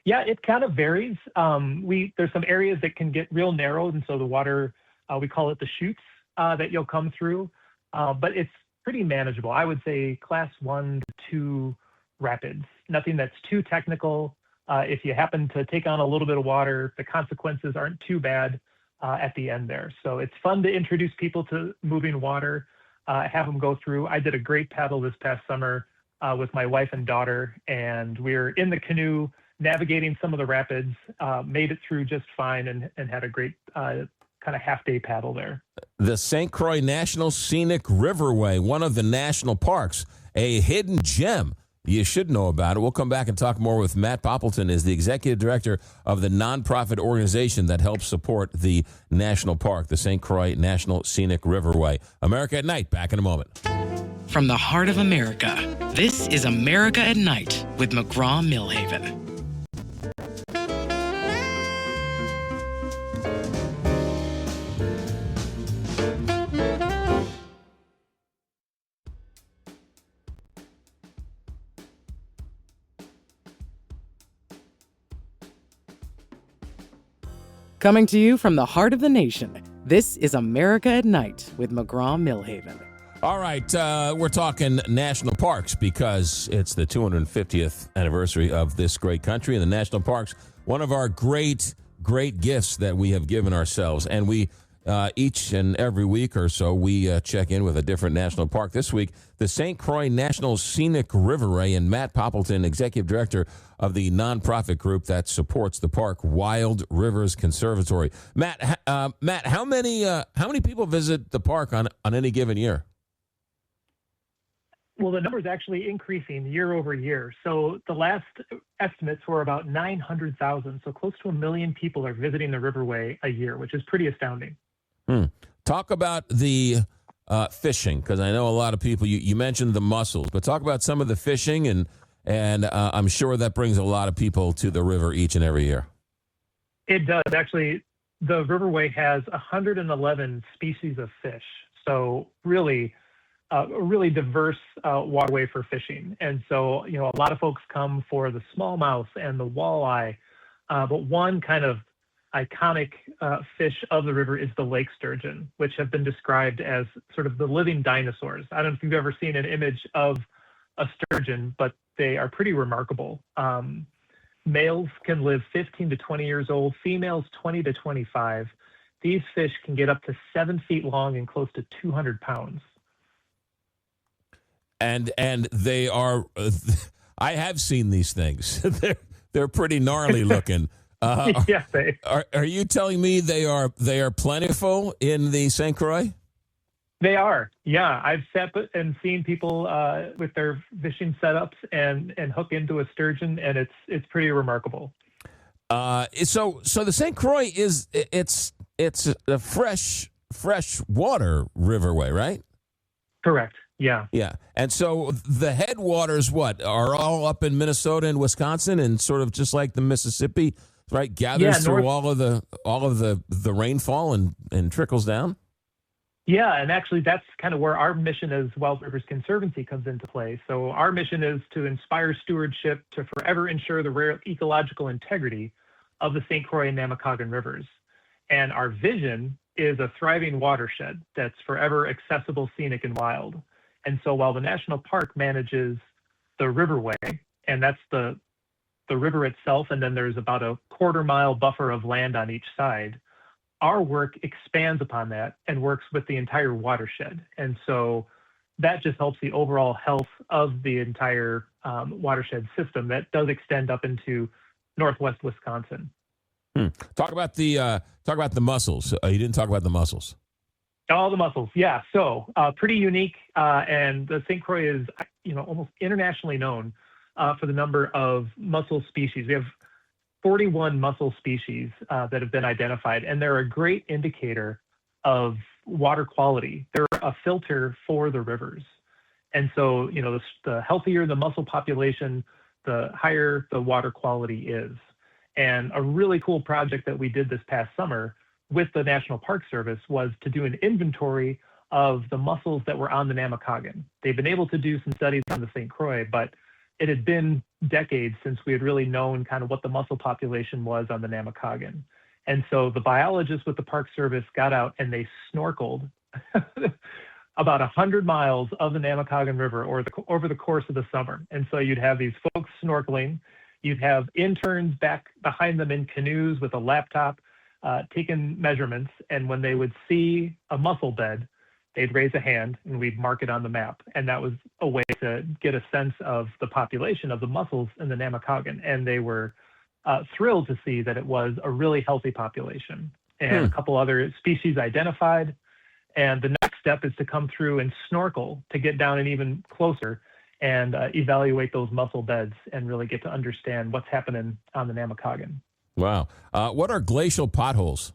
Yeah, it kind of varies. There's some areas that can get real narrow, and so the water, we call it the chutes that you'll come through, but it's pretty manageable. I would say class 1 to 2 rapids, nothing that's too technical. If you happen to take on a little bit of water, the consequences aren't too bad at the end there. So it's fun to introduce people to moving water, have them go through. I did a great paddle this past summer with my wife and daughter, and we were in the canoe navigating some of the rapids, made it through just fine, and had a great kind of half-day paddle there. The St. Croix National Scenic Riverway, one of the national parks, a hidden gem. You should know about it. We'll come back and talk more with Matt Poppleton, is the executive director of the nonprofit organization that helps support the national park, the St. Croix National Scenic Riverway. America at Night, back in a moment. From the heart of America, this is America at Night with McGraw Milhaven. Coming to you from the heart of the nation, this is America at Night with McGraw Milhaven. All right, we're talking national parks because it's the 250th anniversary of this great country, and the national parks, one of our great gifts that we have given ourselves. And we, each and every week or so, we check in with a different national park. This week, the St. Croix National Scenic Riverway, and Matt Poppleton, executive director of the nonprofit group that supports the park, Wild Rivers Conservatory. Matt, how many people visit the park on any given year? Well, the number is actually increasing year over year. So the last estimates were about 900,000. So close to 1 million people are visiting the Riverway a year, which is pretty astounding. Talk about the fishing, because I know a lot of people, you mentioned the mussels, but talk about some of the fishing, and I'm sure that brings a lot of people to the river each and every year. It does. Actually, the Riverway has 111 species of fish. So really, a really diverse waterway for fishing. And so, a lot of folks come for the smallmouth and the walleye, but one kind of iconic fish of the river is the lake sturgeon, which have been described as sort of the living dinosaurs. I don't know if you've ever seen an image of a sturgeon, but they are pretty remarkable. Males can live 15 to 20 years old, females 20 to 25. These fish can get up to 7 feet long and close to 200 pounds. And they are, I have seen these things. They're pretty gnarly looking. Yeah, are you telling me they are plentiful in the St. Croix? They are. Yeah, I've sat and seen people with their fishing setups and hook into a sturgeon, and it's pretty remarkable. So the St. Croix it's a fresh water riverway, right? Correct. Yeah. Yeah. And so the headwaters, are all up in Minnesota and Wisconsin, and sort of just like the Mississippi, right? Gathers through all of the rainfall and trickles down. Yeah, and actually that's kind of where our mission as Wild Rivers Conservancy comes into play. So our mission is to inspire stewardship to forever ensure the rare ecological integrity of the St. Croix and Namakagon rivers. And our vision is a thriving watershed that's forever accessible, scenic, and wild. And so while the national park manages the riverway, and that's the river itself, and then there's about a quarter-mile buffer of land on each side, our work expands upon that and works with the entire watershed. And so that just helps the overall health of the entire watershed system that does extend up into northwest Wisconsin. Talk about the mussels. You didn't talk about the mussels. All the mussels, yeah. So pretty unique, and the St. Croix is, almost internationally known for the number of mussel species. We have 41 mussel species that have been identified, and they're a great indicator of water quality. They're a filter for the rivers. And so, the healthier the mussel population, the higher the water quality is. And a really cool project that we did this past summer with the National Park Service was to do an inventory of the mussels that were on the Namakagon. They've been able to do some studies on the St. Croix, but it had been decades since we had really known kind of what the mussel population was on the Namakagon. And so the biologists with the Park Service got out and they snorkeled about 100 miles of the Namakagon River over the course of the summer. And so you'd have these folks snorkeling. You'd have interns back behind them in canoes with a laptop taking measurements. And when they would see a mussel bed, they'd raise a hand and we'd mark it on the map. And that was a way to get a sense of the population of the mussels in the Namakagon. And they were thrilled to see that it was a really healthy population and a couple other species identified. And the next step is to come through and snorkel to get down and even closer and evaluate those mussel beds and really get to understand what's happening on the Namakagon. Wow. What are glacial potholes?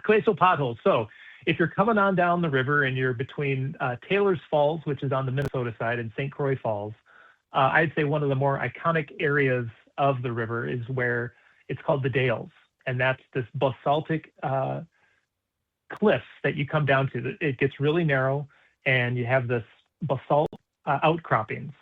Glacial potholes. So if you're coming on down the river and you're between Taylor's Falls, which is on the Minnesota side, and St. Croix Falls, I'd say one of the more iconic areas of the river is where it's called the Dales. And that's this basaltic cliffs that you come down to. It gets really narrow and you have this basalt outcroppings.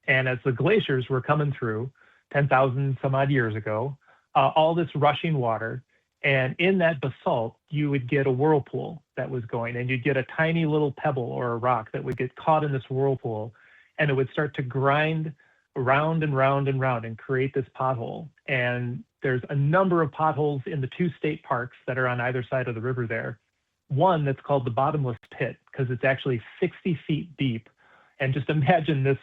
And as the glaciers were coming through 10,000 some odd years ago, all this rushing water, and in that basalt, you would get a whirlpool that was going, and you'd get a tiny little pebble or a rock that would get caught in this whirlpool, and it would start to grind round and round and round and create this pothole. And there's a number of potholes in the two state parks that are on either side of the river there. One that's called the Bottomless Pit, because it's actually 60 feet deep. And just imagine this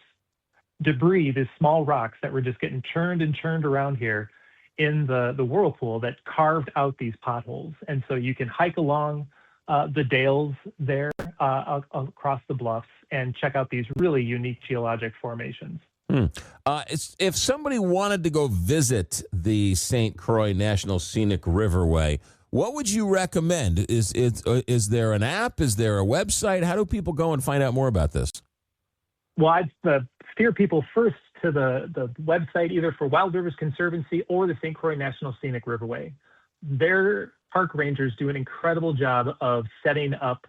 debris, these small rocks that were just getting churned and churned around here in the whirlpool that carved out these potholes. And so you can hike along the dales there across the bluffs and check out these really unique geologic formations. If somebody wanted to go visit the St. Croix National Scenic Riverway, what would you recommend? Is there an app? Is there a website? How do people go and find out more about this? Well, I'd steer people first to the website, either for Wild Rivers Conservancy or the St. Croix National Scenic Riverway. Their park rangers do an incredible job of setting up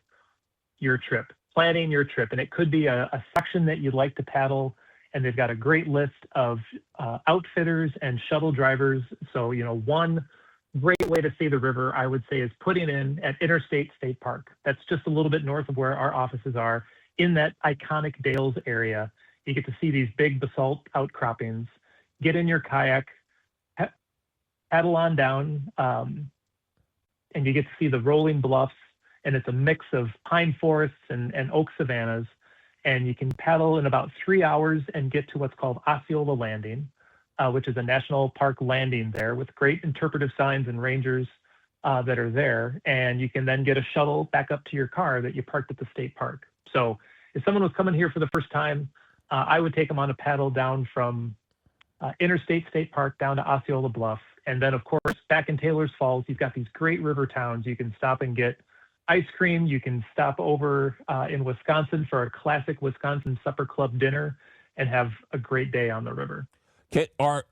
your trip, planning your trip. And it could be a section that you'd like to paddle, and they've got a great list of outfitters and shuttle drivers. So, one great way to see the river, I would say, is putting in at Interstate State Park. That's just a little bit north of where our offices are, in that iconic Dales area. You get to see these big basalt outcroppings, get in your kayak, paddle on down, and you get to see the rolling bluffs, and it's a mix of pine forests and oak savannas. And you can paddle in about 3 hours and get to what's called Osceola Landing, which is a national park landing there with great interpretive signs and rangers that are there. And you can then get a shuttle back up to your car that you parked at the state park. So if someone was coming here for the first time, I would take them on a paddle down from Interstate State Park down to Osceola Bluff. And then, of course, back in Taylor's Falls, you've got these great river towns. You can stop and get ice cream. You can stop over in Wisconsin for a classic Wisconsin Supper Club dinner and have a great day on the river. Okay, are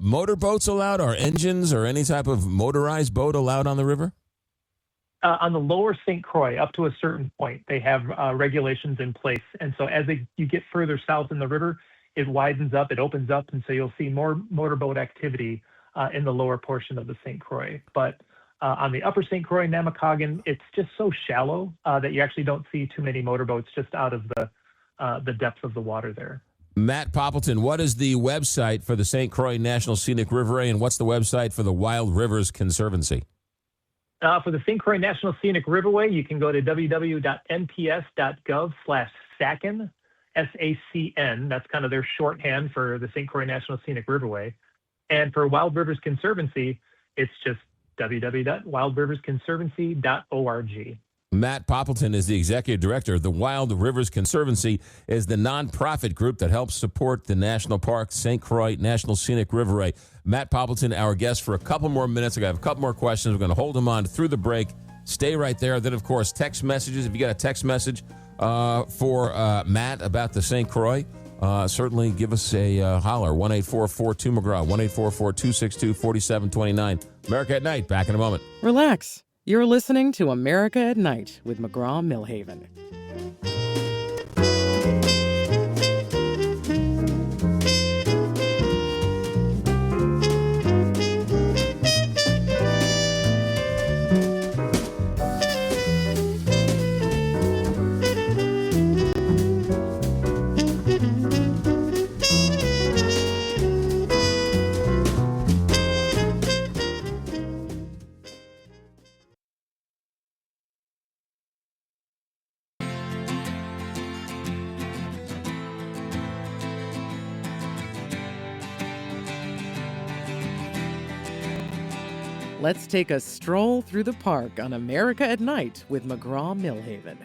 motorboats allowed? Are engines or any type of motorized boat allowed on the river? On the lower St. Croix, up to a certain point, they have regulations in place. And so as you get further south in the river, it widens up, it opens up, and so you'll see more motorboat activity in the lower portion of the St. Croix. But on the upper St. Croix, Namakagon, it's just so shallow that you actually don't see too many motorboats just out of the depth of the water there. Matt Poppleton, what is the website for the St. Croix National Scenic Riverway, and what's the website for the Wild Rivers Conservancy? For the St. Croix National Scenic Riverway, you can go to www.nps.gov/SACN, SACN. That's kind of their shorthand for the St. Croix National Scenic Riverway. And for Wild Rivers Conservancy, it's just www.wildriversconservancy.org. Matt Poppleton is the executive director. The Wild Rivers Conservancy is the nonprofit group that helps support the national park, St. Croix National Scenic Riverway. Matt Poppleton, our guest for a couple more minutes. I have a couple more questions. We're going to hold them on through the break. Stay right there. Then, of course, text messages. If you got a text message for Matt about the St. Croix, certainly give us a holler. 1-844-2-McGraw, 1-844-262-4729. America at Night, back in a moment. Relax. You're listening to America at Night with McGraw Milhaven. Let's take a stroll through the park on America at Night with McGraw Milhaven.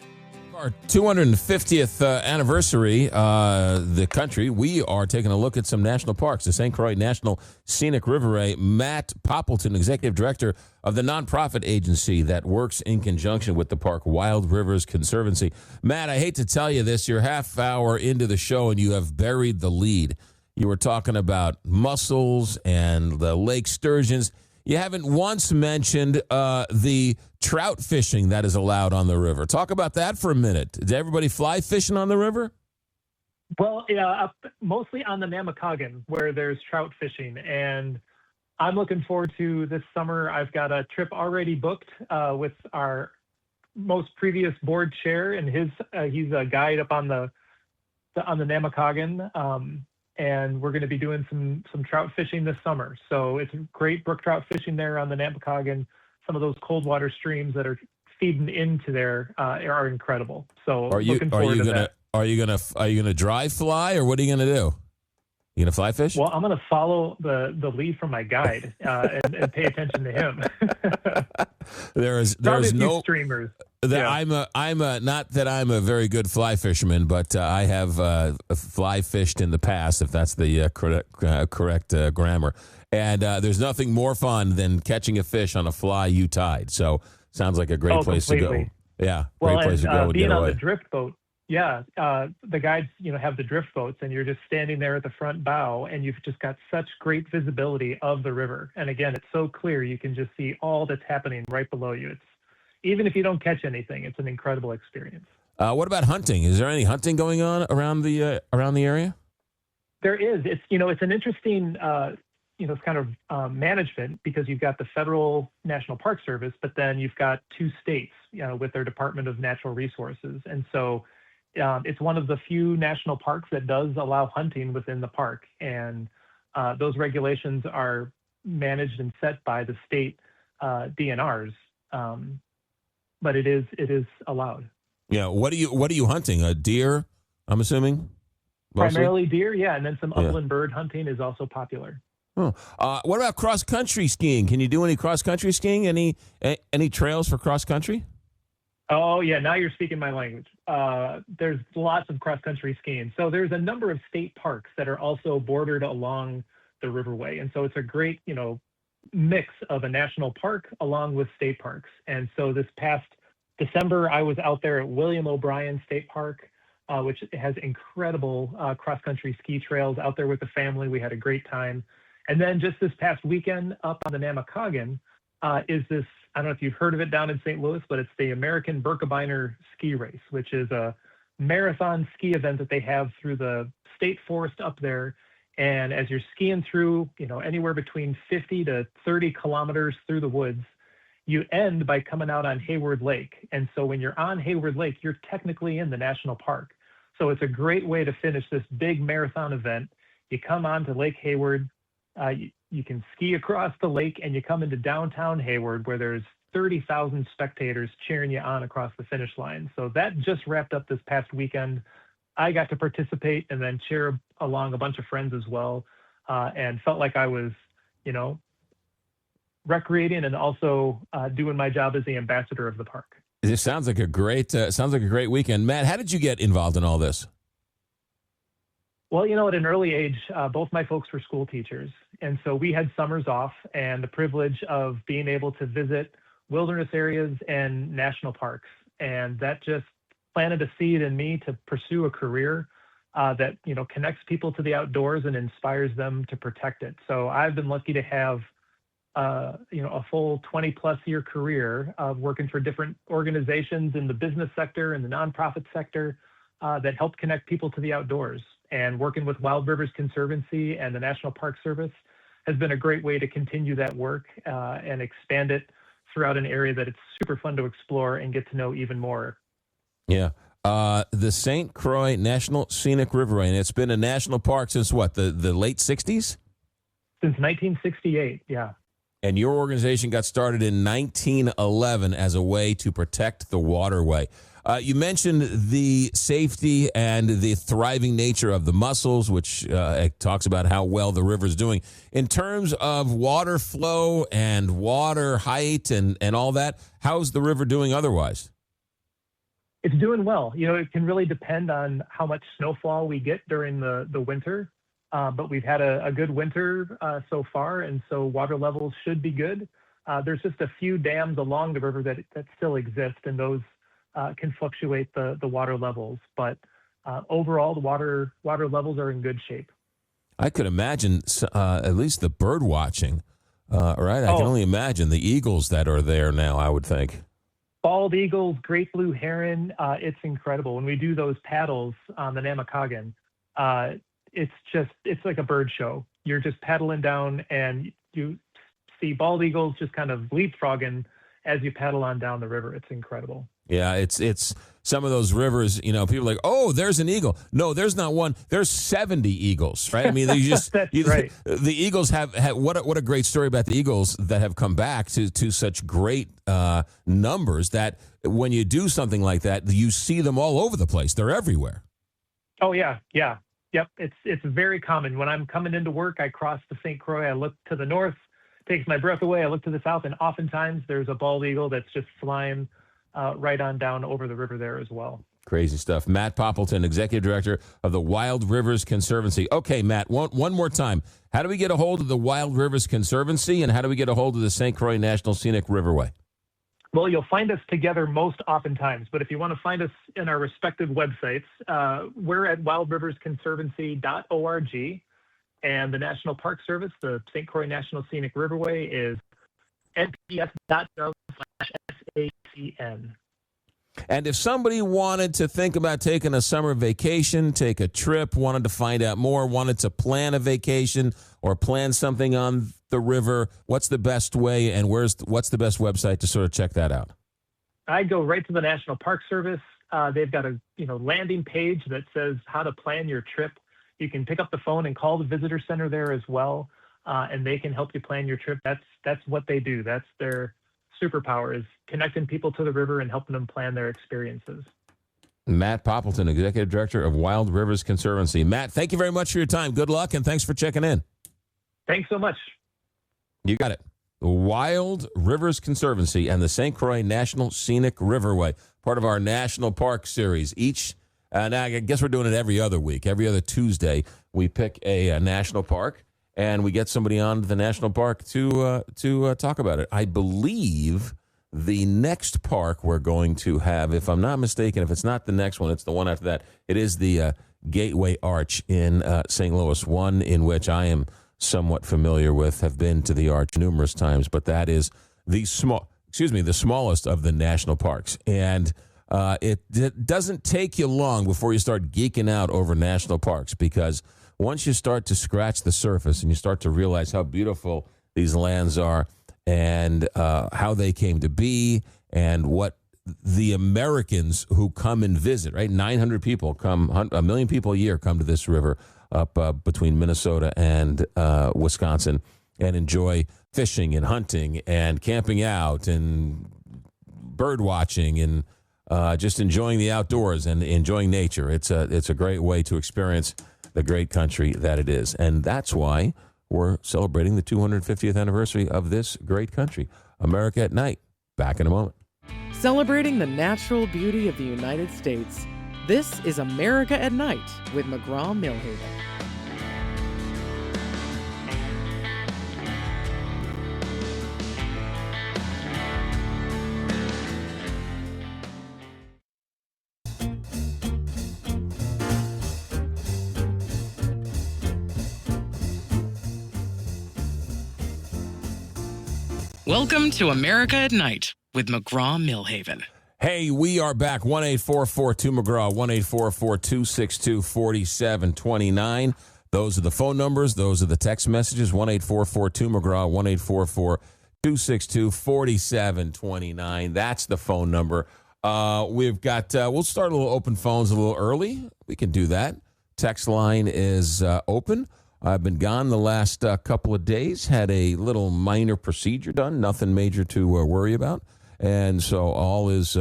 Our 250th anniversary, the country, we are taking a look at some national parks. The St. Croix National Scenic Riverway. Matt Poppleton, executive director of the nonprofit agency that works in conjunction with the park, Wild Rivers Conservancy. Matt, I hate to tell you this, you're half hour into the show and you have buried the lead. You were talking about mussels and the lake sturgeons. You haven't once mentioned the trout fishing that is allowed on the river. Talk about that for a minute. Did everybody fly fishing on the river? Well, yeah, mostly on the Namakagon where there's trout fishing. And I'm looking forward to this summer. I've got a trip already booked with our most previous board chair, and he's a guide up on the Namakagon. And we're going to be doing some trout fishing this summer. So it's great brook trout fishing there on the Namakagon. Some of those cold water streams that are feeding into there are incredible. So looking forward to that. Are you gonna dry fly, or what are you gonna do? You gonna fly fish? Well, I'm gonna follow the lead from my guide and pay attention to him. There's no streamers. I'm not that I'm a very good fly fisherman, but I have fly fished in the past, if that's the correct grammar. And there's nothing more fun than catching a fish on a fly you tied. So sounds like a great place completely. to go. Yeah, well, great place to go and being get on away. the drift boat. Yeah, the guides, have the drift boats, and you're just standing there at the front bow, and you've just got such great visibility of the river. And again, it's so clear, you can just see all that's happening right below you. Even if you don't catch anything, it's an incredible experience. What about hunting? Is there any hunting going on around the area? There is. It's an interesting, it's kind of management, because you've got the Federal National Park Service, but then you've got two states, with their Department of Natural Resources, and so. It's one of the few national parks that does allow hunting within the park, and those regulations are managed and set by the state DNRs, but it is allowed. Yeah. What are you hunting? A deer, I'm assuming. Mostly? Primarily deer, yeah, and then some upland bird hunting is also popular. Oh. What about cross country skiing? Can you do any cross country skiing? Any trails for cross country? Oh, yeah, now you're speaking my language. There's lots of cross-country skiing. So there's a number of state parks that are also bordered along the Riverway. And so it's a great, mix of a national park along with state parks. And so this past December, I was out there at William O'Brien State Park, which has incredible cross-country ski trails out there with the family. We had a great time. And then just this past weekend up on the Namakagon is this, I don't know if you've heard of it down in St. Louis, but it's the American Birkebeiner Ski Race, which is a marathon ski event that they have through the state forest up there. And as you're skiing through, anywhere between 50 to 30 kilometers through the woods, you end by coming out on Hayward Lake. And so when you're on Hayward Lake, you're technically in the national park. So it's a great way to finish this big marathon event. You come on to Lake Hayward, you can ski across the lake, and you come into downtown Hayward, where there's 30,000 spectators cheering you on across the finish line. So that just wrapped up this past weekend. I got to participate and then cheer along a bunch of friends as well, and felt like I was, recreating and also doing my job as the ambassador of the park. This sounds like a great weekend. Matt, how did you get involved in all this? Well, at an early age, both my folks were school teachers. And so we had summers off and the privilege of being able to visit wilderness areas and national parks. And that just planted a seed in me to pursue a career that, connects people to the outdoors and inspires them to protect it. So I've been lucky to have a full 20-plus year career of working for different organizations in the business sector and the nonprofit sector that help connect people to the outdoors. And working with Wild Rivers Conservancy and the National Park Service has been a great way to continue that work and expand it throughout an area that it's super fun to explore and get to know even more. Yeah. The St. Croix National Scenic Riverway, and it's been a national park since what, the late 60s? Since 1968, yeah. And your organization got started in 1911 as a way to protect the waterway. You mentioned the safety and the thriving nature of the mussels, which talks about how well the river's doing. In terms of water flow and water height and all that, how's the river doing otherwise? It's doing well. It can really depend on how much snowfall we get during the winter. But we've had a good winter so far, and so water levels should be good. There's just a few dams along the river that still exist, and those can fluctuate the water levels. But overall, the water levels are in good shape. I could imagine at least the bird watching, right? I can only imagine the eagles that are there now, I would think. Bald eagles, great blue heron, it's incredible. When we do those paddles on the Namakagon, it's like a bird show. You're just paddling down and you see bald eagles just kind of leapfrogging as you paddle on down the river. It's incredible. Yeah, it's some of those rivers, people are like, oh, there's an eagle. No, there's not one. There's 70 eagles, right? I mean, right. The Eagles have what a great story about the Eagles that have come back to such great numbers that when you do something like that, you see them all over the place. They're everywhere. Oh, yeah. Yep, it's very common. When I'm coming into work, I cross the St. Croix, I look to the north, takes my breath away, I look to the south, and oftentimes there's a bald eagle that's just flying right on down over the river there as well. Crazy stuff. Matt Poppleton, Executive Director of the Wild Rivers Conservancy. Okay, Matt, one more time. How do we get a hold of the Wild Rivers Conservancy, and how do we get a hold of the St. Croix National Scenic Riverway? Well, you'll find us together most oftentimes, but if you want to find us in our respective websites, we're at wildriversconservancy.org, and the National Park Service, the St. Croix National Scenic Riverway, is nps.gov/SACN. And if somebody wanted to think about taking a summer vacation, take a trip, wanted to find out more, wanted to plan a vacation or plan something on the river, what's the best way and what's the best website to sort of check that out? I go right to the National Park Service. They've got a landing page that says how to plan your trip. You can pick up the phone and call the visitor center there as well, and they can help you plan your trip. That's what they do. That's their superpower, is connecting people to the river and helping them plan their experiences. Matt Poppleton, Executive Director of Wild Rivers Conservancy. Matt, thank you very much for your time. Good luck, and thanks for checking in. Thanks so much. You got it. The Wild Rivers Conservancy and the St. Croix National Scenic Riverway, part of our National Park Series. Now I guess we're doing it every other week. Every other Tuesday, we pick a national park, and we get somebody on the national park to talk about it. I believe the next park we're going to have, if I'm not mistaken, if it's not the next one, it's the one after that. It is the Gateway Arch in St. Louis, one in which I am somewhat familiar with, have been to the Arch numerous times, but that is the smallest of the national parks. And it doesn't take you long before you start geeking out over national parks, because once you start to scratch the surface and you start to realize how beautiful these lands are and how they came to be and what the Americans who come and visit, right? 900 people come, 1 million people a year come to this river up between Minnesota and Wisconsin and enjoy fishing and hunting and camping out and bird watching and just enjoying the outdoors and enjoying nature. It's a great way to experience the great country that it is. And that's why we're celebrating the 250th anniversary of this great country. America at Night. Back in a moment. Celebrating the natural beauty of the United States. This is America at Night with McGraw Milhaven. Welcome to America at Night with McGraw Milhaven. Hey, we are back. 1-844-2-McGraw, 1-844-262-4729. Those are the phone numbers. Those are the text messages. 1-844-2-McGraw, 1-844-262-4729. That's the phone number. We've got, we'll start a little open phones a little early. We can do that. Text line is open. I've been gone the last couple of days. Had a little minor procedure done. Nothing major to worry about. And so all is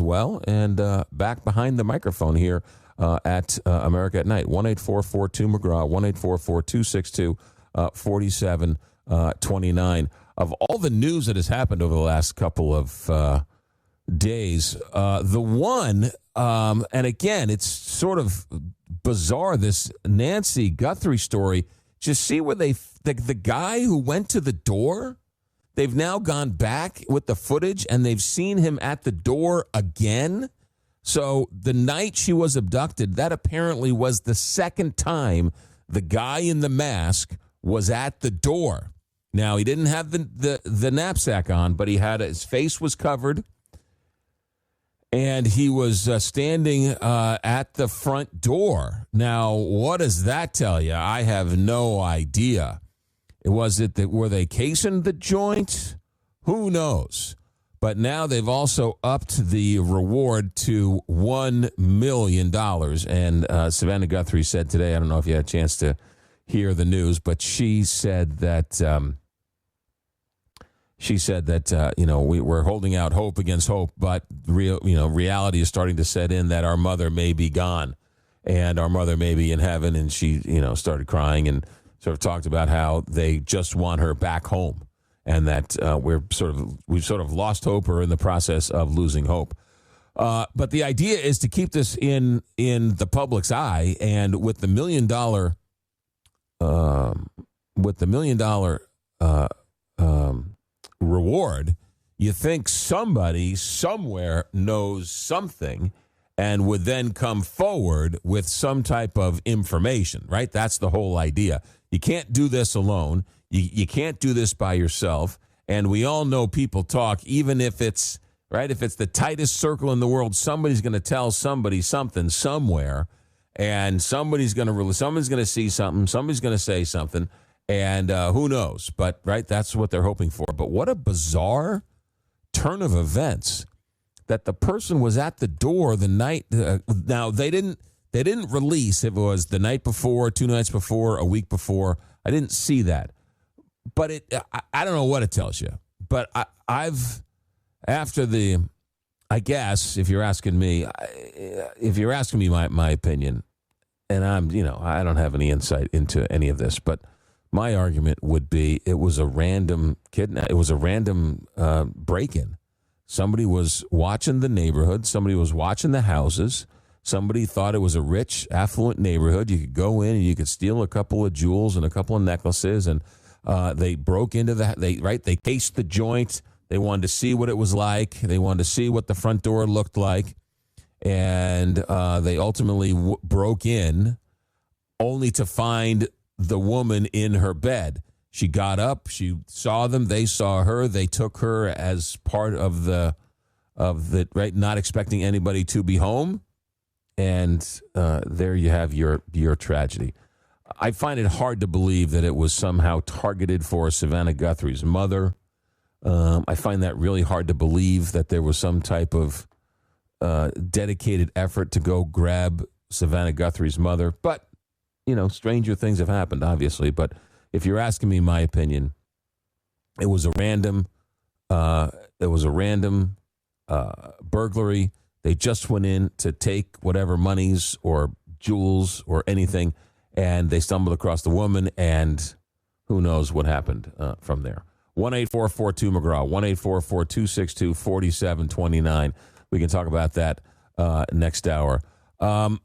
well. And back behind the microphone here at America at Night. 1-844-2-McGraw, 1-844-262-4729. Of all the news that has happened over the last couple of days, the one, and again, it's sort of bizarre, this Nancy Guthrie story. Just see where the guy who went to the door, they've now gone back with the footage and they've seen him at the door again. So the night she was abducted, that apparently was the second time the guy in the mask was at the door. Now, he didn't have the knapsack on, but his face was covered. And he was standing at the front door. Now, what does that tell you? I have no idea. Were they casing the joint? Who knows? But now they've also upped the reward to $1 million. And Savannah Guthrie said today, I don't know if you had a chance to hear the news, but she said that we're holding out hope against hope, but reality is starting to set in that our mother may be gone and our mother may be in heaven. And she, started crying and sort of talked about how they just want her back home and that we've sort of lost hope or in the process of losing hope. But the idea is to keep this in the public's eye, and with the $1 million reward, you think somebody somewhere knows something and would then come forward with some type of information, right? That's the whole idea. You can't do this alone. You can't do this by yourself. And we all know people talk, even if it's, right, if it's the tightest circle in the world, somebody's going to tell somebody something somewhere, and someone's going to see something, somebody's going to say something. And who knows? But, right, that's what they're hoping for. But what a bizarre turn of events that the person was at the door the night. Now, they didn't release if it was the night before, 2 nights before, a week before. I didn't see that. But I don't know what it tells you. But I guess, if you're asking me my opinion, and I don't have any insight into any of this, but my argument would be it was a random kidnap. It was a random break-in. Somebody was watching the neighborhood. Somebody was watching the houses. Somebody thought it was a rich, affluent neighborhood. You could go in and you could steal a couple of jewels and a couple of necklaces. And they broke into they cased the joint. They wanted to see what it was like. They wanted to see what the front door looked like. And they ultimately broke in only to find the woman in her bed. She got up, she saw them, they saw her, they took her as part of the right, not expecting anybody to be home. And there you have your tragedy. I find it hard to believe that it was somehow targeted for Savannah Guthrie's mother. I find that really hard to believe that there was some type of dedicated effort to go grab Savannah Guthrie's mother. But stranger things have happened, obviously. But if you're asking me my opinion, it was a random burglary. They just went in to take whatever monies or jewels or anything, and they stumbled across the woman, and who knows what happened from there. 1-844-2-McGraw, 1-844-262-4729. We can talk about that next hour.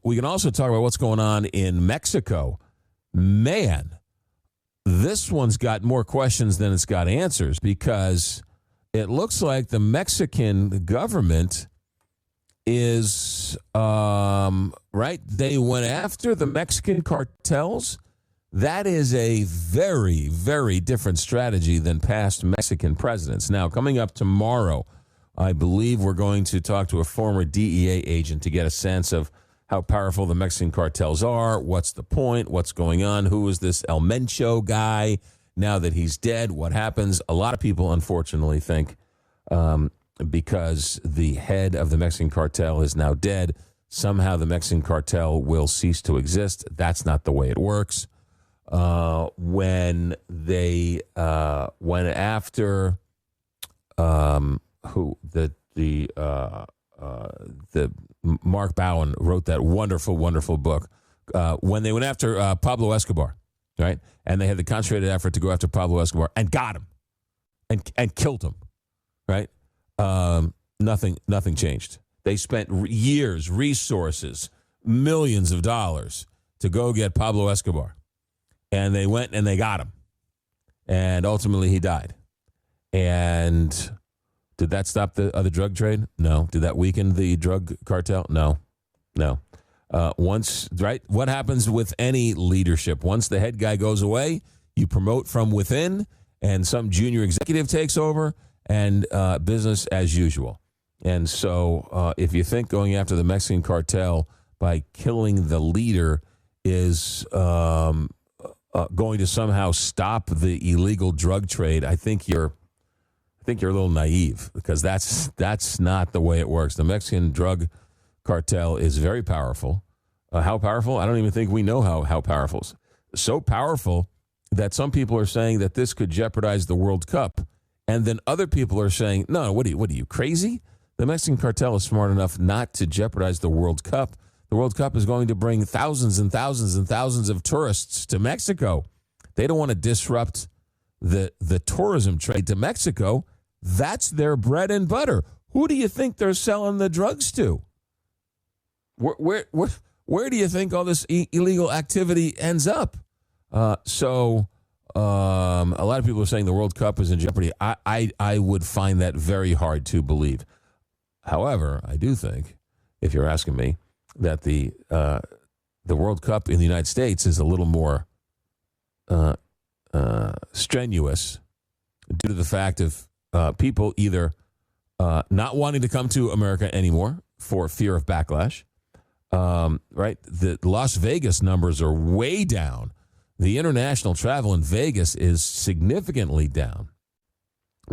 We can also talk about what's going on in Mexico. Man, this one's got more questions than it's got answers, because it looks like the Mexican government is, right, they went after the Mexican cartels That is a very, very different strategy than past Mexican presidents. Now, coming up tomorrow, I believe we're going to talk to a former DEA agent to get a sense of how powerful the Mexican cartels are, what's the point, what's going on, who is this El Mencho guy now that he's dead, what happens. A lot of people, unfortunately, think because the head of the Mexican cartel is now dead, somehow the Mexican cartel will cease to exist. That's not the way it works. When after Mark Bowen wrote that wonderful, wonderful book, when they went after Pablo Escobar, right? And they had the concentrated effort to go after Pablo Escobar and got him and killed him, right? Nothing changed. They spent years, resources, millions of dollars to go get Pablo Escobar. And they went and they got him. And ultimately he died. And did that stop the other drug trade? No. Did that weaken the drug cartel? No. Right? What happens with any leadership? Once the head guy goes away, you promote from within, and some junior executive takes over, and business as usual. And so if you think going after the Mexican cartel by killing the leader is going to somehow stop the illegal drug trade, I think you're a little naive, because that's not the way it works. The Mexican drug cartel is very powerful. How powerful? I don't even think we know how powerful. So powerful that some people are saying that this could jeopardize the World Cup. And then other people are saying, no, what are you, crazy? The Mexican cartel is smart enough not to jeopardize the World Cup. The World Cup is going to bring thousands and thousands and thousands of tourists to Mexico. They don't want to disrupt the tourism trade to Mexico. That's their bread and butter. Who do you think they're selling the drugs to? Where do you think all this illegal activity ends up? So a lot of people are saying the World Cup is in jeopardy. I would find that very hard to believe. However, I do think, if you're asking me, that the World Cup in the United States is a little more strenuous due to the fact of people either not wanting to come to America anymore for fear of backlash. Right? The Las Vegas numbers are way down. The international travel in Vegas is significantly down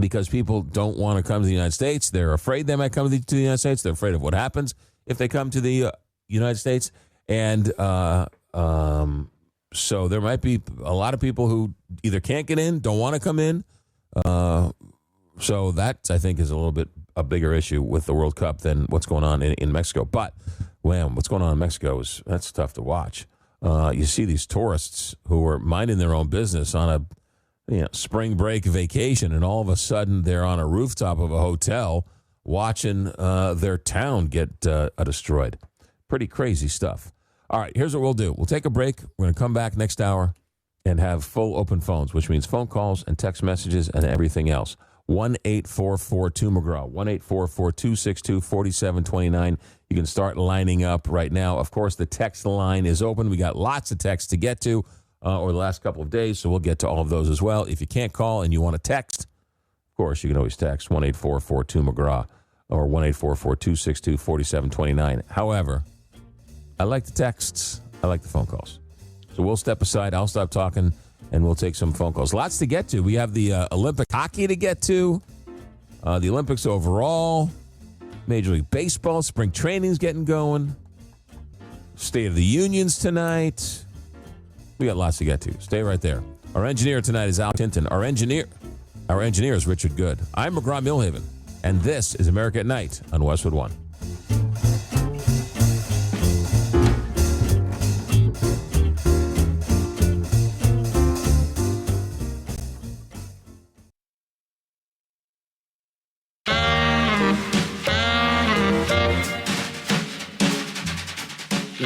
because people don't want to come to the United States. They're afraid they might come to the United States. They're afraid of what happens if they come to the United States. And so there might be a lot of people who either can't get in, don't want to come in. So that, I think, is a little bit a bigger issue with the World Cup than what's going on in Mexico. But, what's going on in Mexico that's tough to watch. You see these tourists who are minding their own business on a spring break vacation, and all of a sudden they're on a rooftop of a hotel watching their town get destroyed. Pretty crazy stuff. All right, here's what we'll do. We'll take a break. We're going to come back next hour and have full open phones, which means phone calls and text messages and everything else. 1-844-2-McGraw, 1-844-262-4729. You can start lining up right now. Of course, the text line is open. We got lots of texts to get to over the last couple of days, so we'll get to all of those as well. If you can't call and you want to text, of course, you can always text 1-844-2-McGraw or 1-844-262-4729. However, I like the texts. I like the phone calls. So we'll step aside. I'll stop talking, and we'll take some phone calls. Lots to get to. We have the Olympic hockey to get to, the Olympics overall, Major League Baseball, spring training's getting going, State of the Unions tonight. We got lots to get to. Stay right there. Our engineer tonight is Al Tinton. Our engineer is Richard Good. I'm McGraw Milhaven, and this is America at Night on Westwood One.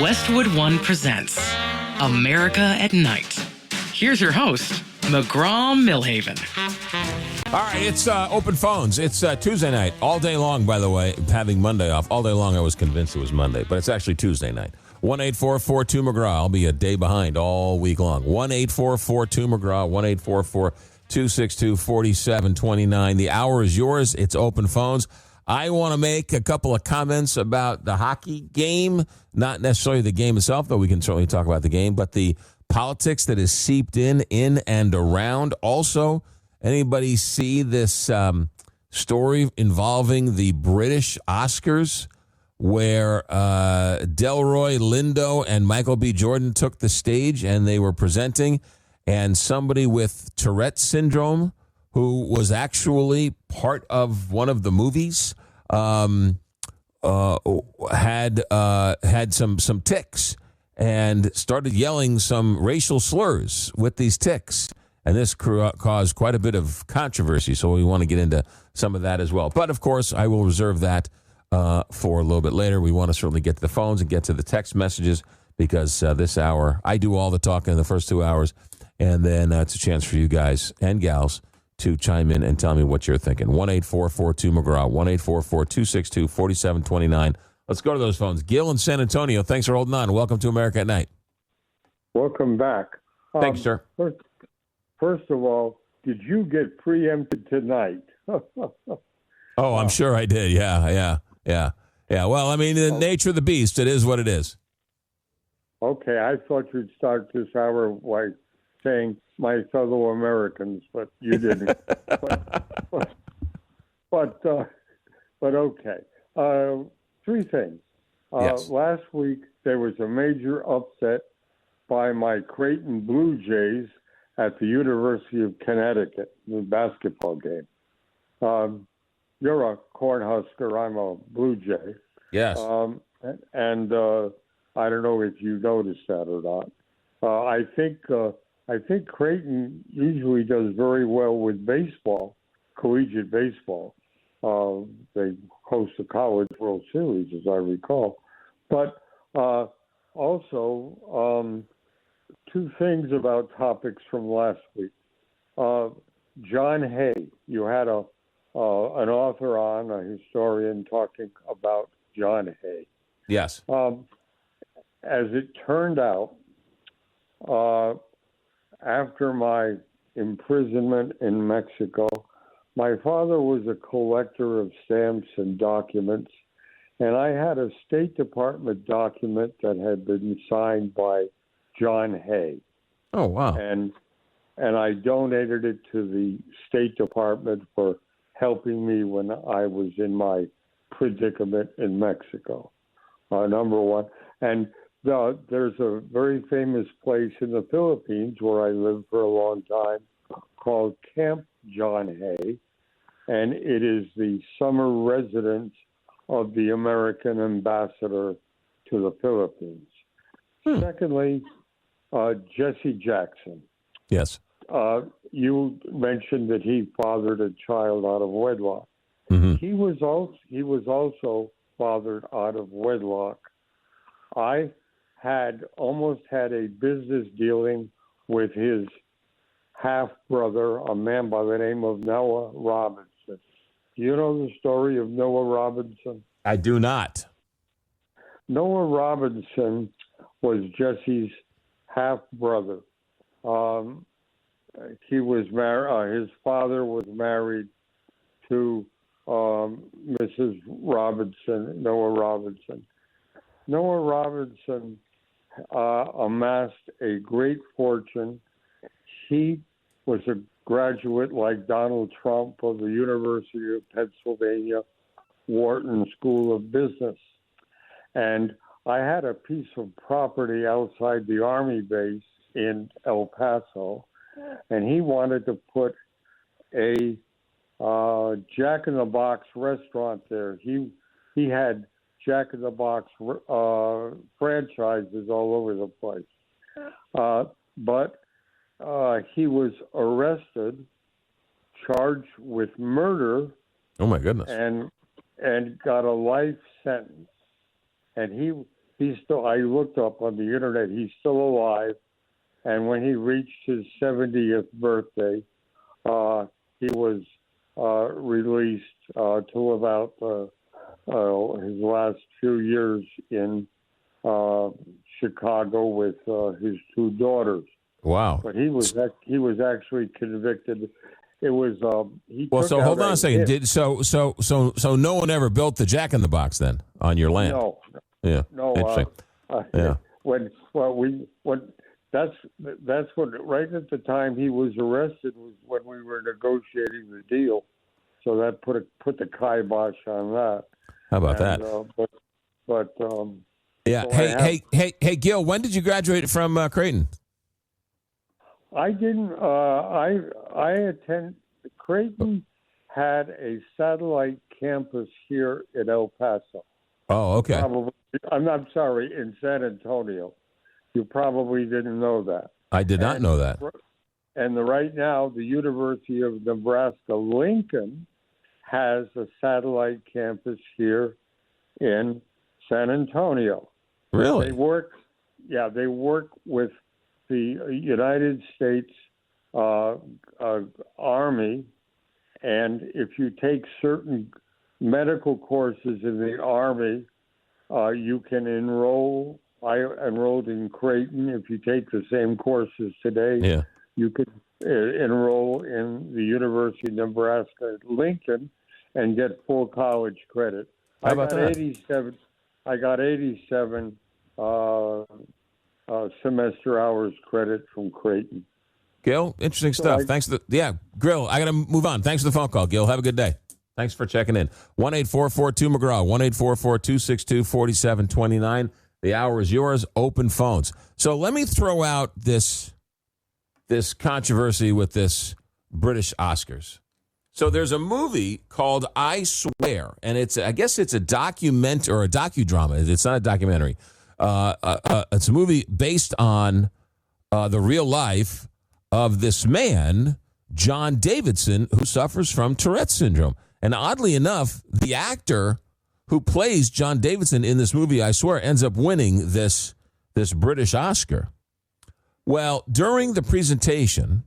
Westwood One presents America at Night. Here's your host, McGraw Milhaven. All right, it's open phones. It's Tuesday night, all day long, by the way, having Monday off. All day long, I was convinced it was Monday, but it's actually Tuesday night. 1-844-2-McGraw. I'll be a day behind all week long. 1-844-2-McGraw, 1-844-262-4729. The hour is yours. It's open phones. I want to make a couple of comments about the hockey game, not necessarily the game itself, though we can certainly talk about the game, but the politics that is seeped in and around. Also, anybody see this story involving the British Oscars where Delroy Lindo and Michael B. Jordan took the stage and they were presenting, and somebody with Tourette syndrome who was actually part of one of the movies had some tics and started yelling some racial slurs with these tics. And this caused quite a bit of controversy, so we want to get into some of that as well. But, of course, I will reserve that for a little bit later. We want to certainly get to the phones and get to the text messages because this hour, I do all the talking in the first 2 hours, and then it's a chance for you guys and gals to chime in and tell me what you're thinking. 1-844-2-McGraw, 1-844-262-4729. Let's go to those phones. Gil in San Antonio, thanks for holding on. Welcome to America at Night. Welcome back. Thanks, sir. First of all, did you get preempted tonight? Oh, I'm sure I did. Yeah. Well, I mean, the nature of the beast, it is what it is. Okay, I thought you'd start this hour by saying my fellow Americans, but you didn't. but okay. Three things. Yes. Last week, there was a major upset by my Creighton Blue Jays at the University of Connecticut, the basketball game. You're a Cornhusker. I'm a Blue Jay. Yes. And I don't know if you noticed that or not. I think Creighton usually does very well with baseball, collegiate baseball. They host the College World Series, as I recall. But also, two things about topics from last week. John Hay, you had an author on, a historian, talking about John Hay. Yes. As it turned out, after my imprisonment in Mexico, my father was a collector of stamps and documents, and I had a State Department document that had been signed by John Hay. Oh, wow. And I donated it to the State Department for helping me when I was in my predicament in Mexico, number one. And there's a very famous place in the Philippines where I lived for a long time called Camp John Hay, and it is the summer residence of the American ambassador to the Philippines. Secondly, Jesse Jackson. Yes. You mentioned that he fathered a child out of wedlock. Mm-hmm. He was also fathered out of wedlock. I had almost had a business dealing with his half brother, a man by the name of Noah Robinson. Do you know the story of Noah Robinson? I do not. Noah Robinson was Jesse's half brother. He was married. His father was married to Mrs. Robinson, Noah Robinson. Noah Robinson amassed a great fortune. He was a graduate like Donald Trump of the University of Pennsylvania, Wharton School of Business. And I had a piece of property outside the Army base in El Paso, and he wanted to put a Jack-in-the-Box restaurant there. He had Jack-in-the-Box franchises all over the place. But he was arrested, charged with murder. Oh, my goodness. And got a life sentence. And he's still, I looked up on the internet, he's still alive. And when he reached his 70th birthday, he was released to live out his last few years in Chicago with his two daughters. Wow. But he was actually convicted. It was he. Well, took so out hold on a second. hit. So no one ever built the Jack in the Box then on your land? No. Yeah. No. Interesting. Yeah. When that's what right at the time he was arrested was when we were negotiating the deal. So that put the kibosh on that. How about that? Yeah. So Hey, Gil. When did you graduate from Creighton? I didn't. I attend. Creighton had a satellite campus here in El Paso. Oh, okay. I'm sorry, in San Antonio. You probably didn't know that. I did not know that. And right now, the University of Nebraska Lincoln has a satellite campus here in San Antonio. Really? They work with the United States Army, and if you take certain medical courses in the Army, you can enroll. I enrolled in Creighton. If you take the same courses today, you could enroll in the University of Nebraska at Lincoln and get full college credit. How about that? 87. I got 87 semester hours credit from Creighton. Gil, interesting stuff. Thanks. Grill, I got to move on. Thanks for the phone call, Gil. Have a good day. Thanks for checking in. 1-844-2-McGraw, 1-844-262-4729. The hour is yours. Open phones. So let me throw out this controversy with this British Oscars. So there's a movie called I Swear, and I guess it's a document or a docudrama. It's not a documentary. It's a movie based on the real life of this man, John Davidson, who suffers from Tourette syndrome. And oddly enough, the actor who plays John Davidson in this movie, I Swear, ends up winning this British Oscar. Well, during the presentation,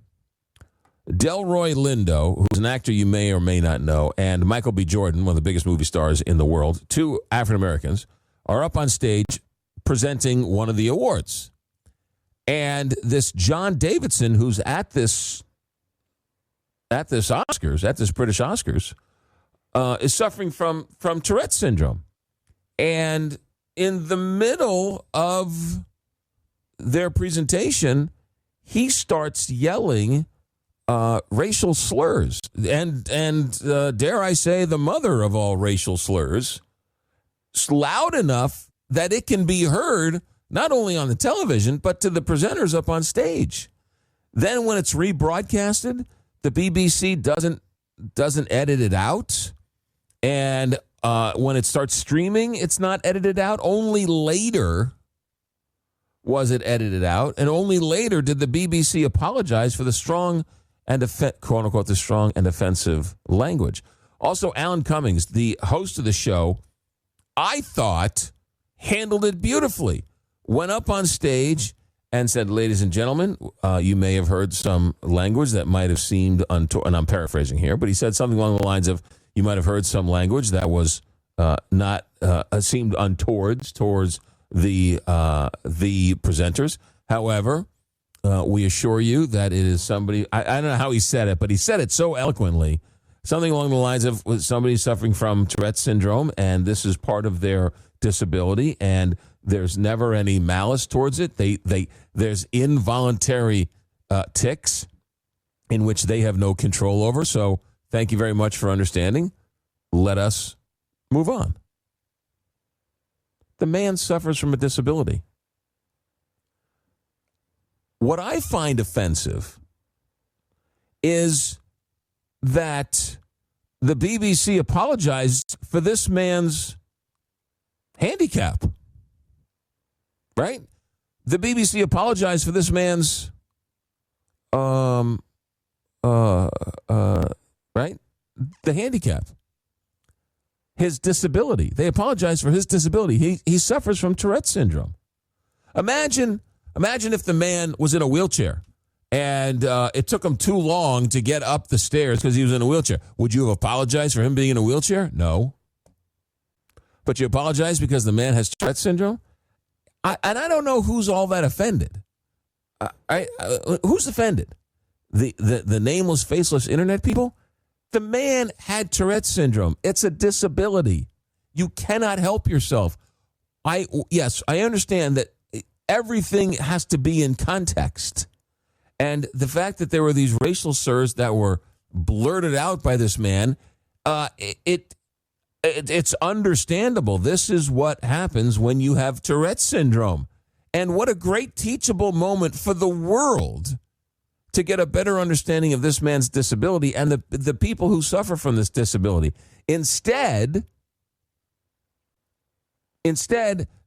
Delroy Lindo, who's an actor you may or may not know, and Michael B. Jordan, one of the biggest movie stars in the world, two African Americans, are up on stage presenting one of the awards. And this John Davidson, who's at this British Oscars, is suffering from Tourette syndrome. And in the middle of their presentation, he starts yelling racial slurs. And dare I say, the mother of all racial slurs, loud enough that it can be heard not only on the television, but to the presenters up on stage. Then when it's rebroadcasted, the BBC doesn't edit it out. And when it starts streaming, it's not edited out. Only later was it edited out. And only later did the BBC apologize for the strong and quote unquote, the strong and offensive language. Also, Alan Cummings, the host of the show, I thought handled it beautifully. Went up on stage and said, ladies and gentlemen, you may have heard some language that might have seemed untoward, and I'm paraphrasing here, but he said something along the lines of, you might have heard some language that was not seemed untoward towards the presenters. However, we assure you that it is somebody, I don't know how he said it, but he said it so eloquently, something along the lines of somebody suffering from Tourette syndrome, and this is part of their disability, and there's never any malice towards it. There's involuntary tics in which they have no control over. So thank you very much for understanding. Let us move on. The man suffers from a disability. What I find offensive is that the BBC apologized for this man's handicap. Right? The BBC apologized for this man's right? The handicap. His disability. They apologize for his disability. He suffers from Tourette syndrome. Imagine if the man was in a wheelchair and it took him too long to get up the stairs because he was in a wheelchair. Would you have apologized for him being in a wheelchair? No. But you apologize because the man has Tourette syndrome? And I don't know who's all that offended. Who's offended? The nameless, faceless internet people? The man had Tourette's syndrome. It's a disability. You cannot help yourself. Yes, I understand that everything has to be in context. And the fact that there were these racial slurs that were blurted out by this man, it's understandable. This is what happens when you have Tourette's syndrome. And what a great teachable moment for the world to get a better understanding of this man's disability and the people who suffer from this disability. Instead,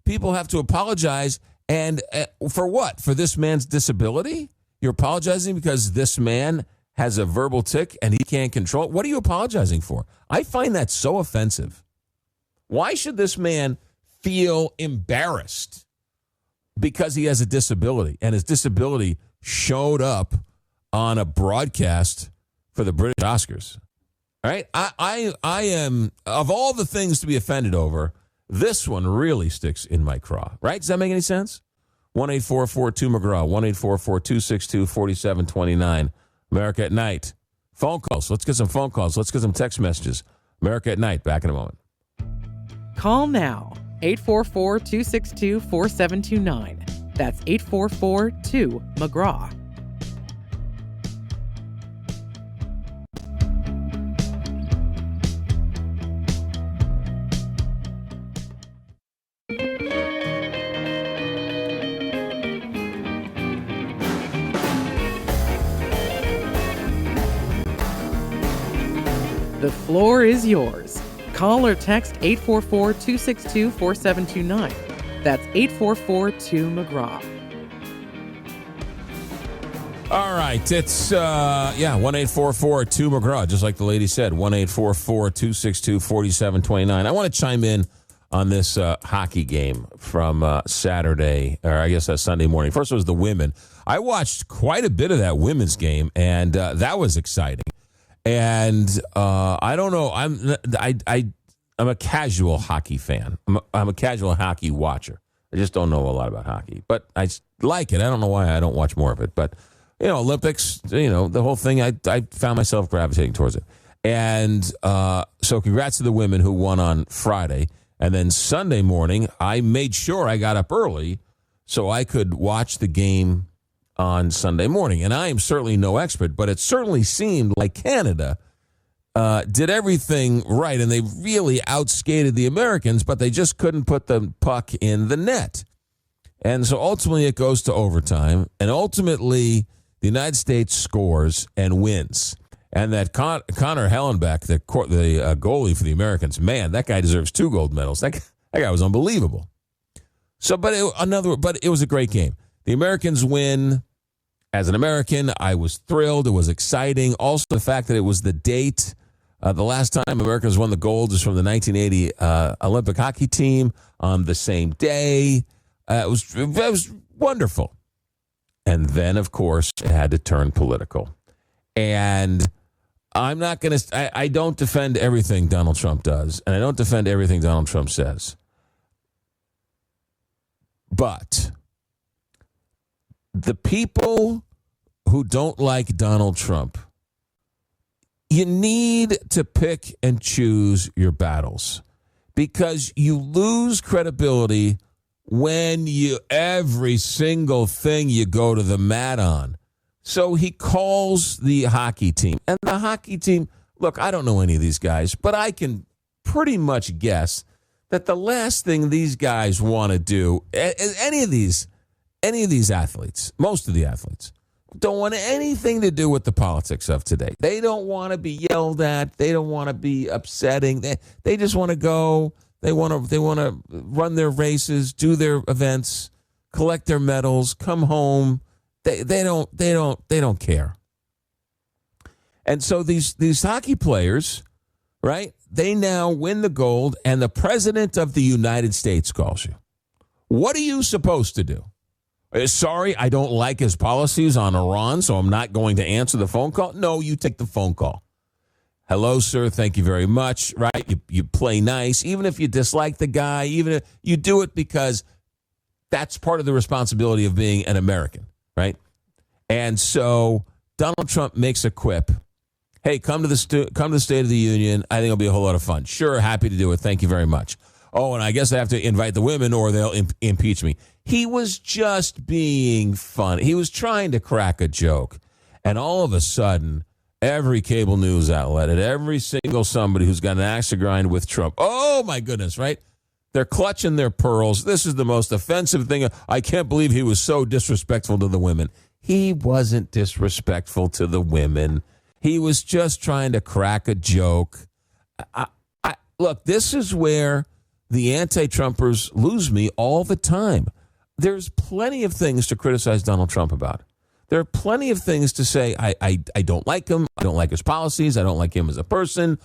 people have to apologize. And for what? For this man's disability? You're apologizing because this man has a verbal tic and he can't control it? What are you apologizing for? I find that so offensive. Why should this man feel embarrassed because he has a disability and his disability showed up on a broadcast for the British Oscars? All right? I am, of all the things to be offended over, this one really sticks in my craw. Right? Does that make any sense? 1-844-2-McGraw, 1-844-262-4729. America at Night. Phone calls. Let's get some phone calls. Let's get some text messages. America at Night. Back in a moment. Call now. 844-262-4729. That's 844-2-McGraw. The floor is yours. Call or text 844-262-4729. That's 844-2-McGraw. All right. It's, 1-844-2-McGraw, just like the lady said, 1-844-262-4729. I want to chime in on this hockey game from Saturday, or I guess Sunday morning. First was the women. I watched quite a bit of that women's game, and that was exciting. And I don't know. I'm a casual hockey fan. I'm a casual hockey watcher. I just don't know a lot about hockey, but I like it. I don't know why I don't watch more of it. But Olympics, the whole thing. I found myself gravitating towards it. And so, congrats to the women who won on Friday. And then Sunday morning, I made sure I got up early so I could watch the game on Sunday morning. And I am certainly no expert, but it certainly seemed like Canada did everything right, and they really outskated the Americans, but they just couldn't put the puck in the net. And so ultimately it goes to overtime, and ultimately the United States scores and wins. And that Connor Hellenbeck, the goalie for the Americans, man, that guy deserves 2 gold medals. That guy was unbelievable. So, but it was a great game. The Americans win. As an American, I was thrilled. It was exciting. Also, the fact that it was the date. The last time Americans won the gold was from the 1980 Olympic hockey team on the same day. It was wonderful. And then, of course, it had to turn political. And I'm not going to, I don't defend everything Donald Trump does, and I don't defend everything Donald Trump says. But the people who don't like Donald Trump, you need to pick and choose your battles, because you lose credibility when every single thing you go to the mat on. So he calls the hockey team. And the hockey team, look, I don't know any of these guys, but I can pretty much guess that the last thing these guys want to do, any of these athletes, most of the athletes, don't want anything to do with the politics of today. They don't want to be yelled at. They don't want to be upsetting. They just want to go. They want to run their races, do their events, collect their medals, come home. They don't care. And so these hockey players, right? They now win the gold, and the president of the United States calls you. What are you supposed to do? Sorry, I don't like his policies on Iran, so I'm not going to answer the phone call. No, you take the phone call. Hello, sir. Thank you very much. Right? You play nice, even if you dislike the guy. Even if you do it because that's part of the responsibility of being an American, right? And so Donald Trump makes a quip. Hey, come to the State of the Union. I think it'll be a whole lot of fun. Sure, happy to do it. Thank you very much. Oh, and I guess I have to invite the women or they'll impeach me. He was just being funny. He was trying to crack a joke. And all of a sudden, every cable news outlet and every single somebody who's got an axe to grind with Trump, oh my goodness, right? They're clutching their pearls. This is the most offensive thing. I can't believe he was so disrespectful to the women. He wasn't disrespectful to the women. He was just trying to crack a joke. Look, this is where the anti-Trumpers lose me all the time. There's plenty of things to criticize Donald Trump about. There are plenty of things to say, I don't like him. I don't like his policies. I don't like him as a person.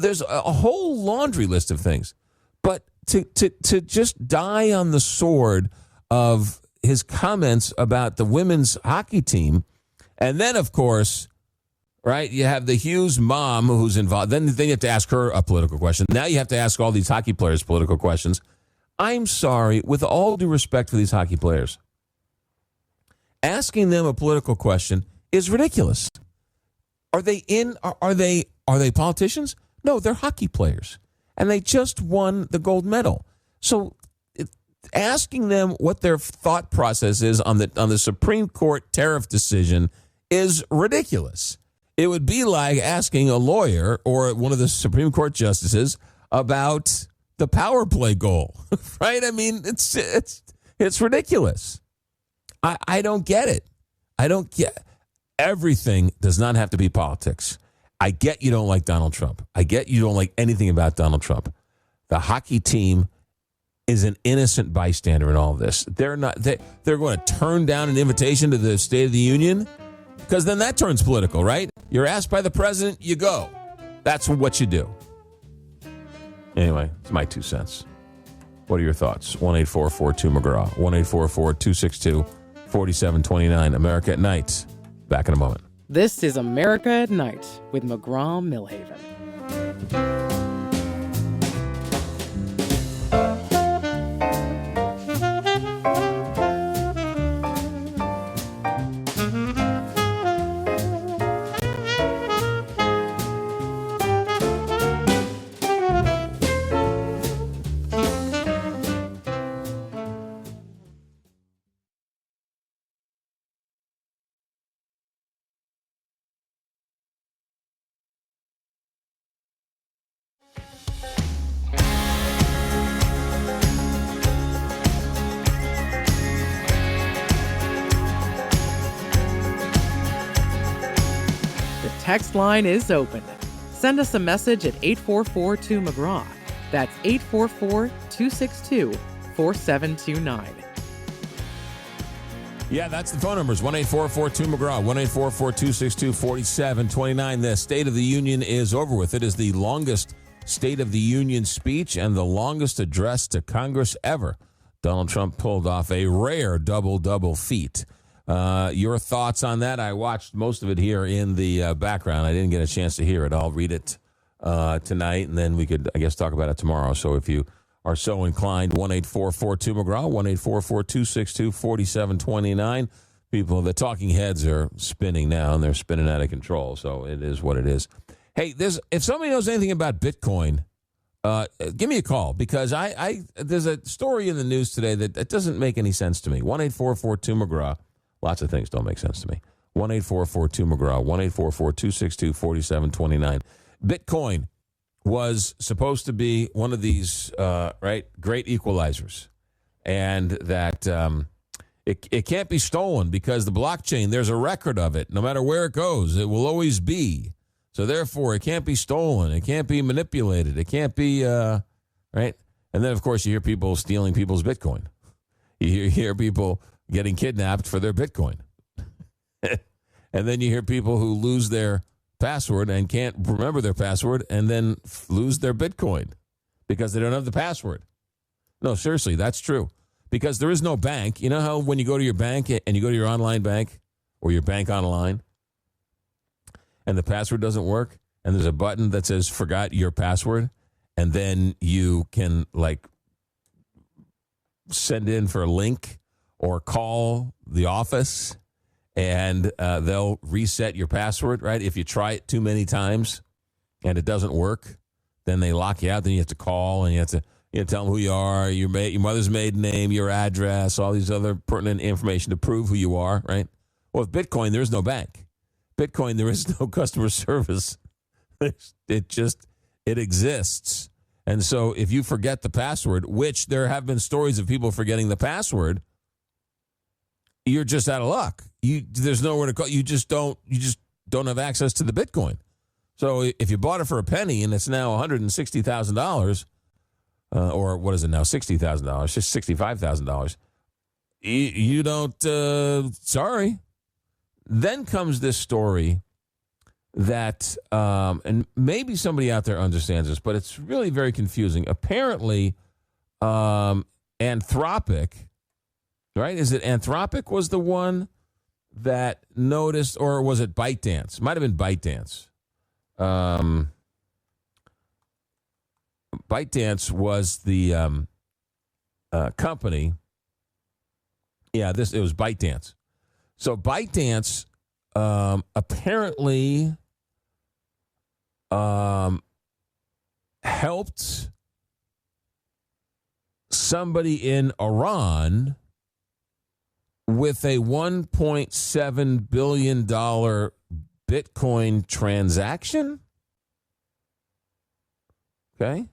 There's a whole laundry list of things. But to just die on the sword of his comments about the women's hockey team, and then, of course, right, you have the Hughes mom who's involved. Then you have to ask her a political question. Now you have to ask all these hockey players political questions. I'm sorry, with all due respect for these hockey players, asking them a political question is ridiculous. Are they politicians? No, they're hockey players. And they just won the gold medal. So asking them what their thought process is on the Supreme Court tariff decision is ridiculous. It would be like asking a lawyer or one of the Supreme Court justices about the power play goal, right? I mean, it's ridiculous. I don't get it. I don't get everything does not have to be politics. I get you don't like Donald Trump. I get you don't like anything about Donald Trump. The hockey team is an innocent bystander in all of this. They're going to turn down an invitation to the State of the Union because then that turns political, right? You're asked by the president, you go. That's what you do. Anyway, it's my 2 cents. What are your thoughts? 1-844-2-McGraw. 1-844-262-4729. America at Night. Back in a moment. This is America at Night with McGraw Milhaven. Text line is open. Send us a message at 844-2-McGraw. That's 844-262-4729. Yeah, that's the phone numbers. 1-844-2-McGraw. 1-844-262-4729. The State of the Union is over with. It is the longest State of the Union speech and the longest address to Congress ever. Donald Trump pulled off a rare double-double feat. Your thoughts on that? I watched most of it here in the background. I didn't get a chance to hear it. I'll read it tonight, and then we could, I guess, talk about it tomorrow. So if you are so inclined, 1-844-2-McGraw, 1-844-262-4729. People, the talking heads are spinning now, and they're spinning out of control. So it is what it is. Hey, if somebody knows anything about Bitcoin, give me a call, because there's a story in the news today that doesn't make any sense to me. 1-844-2-McGraw. Lots of things don't make sense to me. 1-844-2-McGraw, 1-844-262-4729. Bitcoin was supposed to be one of these, great equalizers. And that it can't be stolen because the blockchain, there's a record of it. No matter where it goes, it will always be. So therefore, it can't be stolen. It can't be manipulated. It can't be, right? And then, of course, you hear people stealing people's Bitcoin. You hear people getting kidnapped for their Bitcoin. And then you hear people who lose their password and can't remember their password and then lose their Bitcoin because they don't have the password. No, seriously, that's true. Because there is no bank. You know how when you go to your bank and you go to your online bank or your bank online and the password doesn't work and there's a button that says forgot your password, and then you can send in for a link or call the office, and they'll reset your password, right? If you try it too many times and it doesn't work, then they lock you out. Then you have to call, and you have to tell them who you are, your mother's maiden name, your address, all these other pertinent information to prove who you are, right? Well, with Bitcoin, there is no bank. Bitcoin, there is no customer service. It exists. And so if you forget the password, which there have been stories of people forgetting the password, you're just out of luck. There's nowhere to call. You just don't have access to the Bitcoin. So if you bought it for a penny and it's now $160,000, or what is it now, $60,000, just $65,000, you don't. Sorry. Then comes this story that, and maybe somebody out there understands this, but it's really very confusing. Apparently, Anthropic, right? Is it Anthropic was the one that noticed, or was it ByteDance? Might have been ByteDance. ByteDance was the company. Yeah, it was ByteDance. So ByteDance apparently helped somebody in Iran with a $1.7 billion Bitcoin transaction. Okay.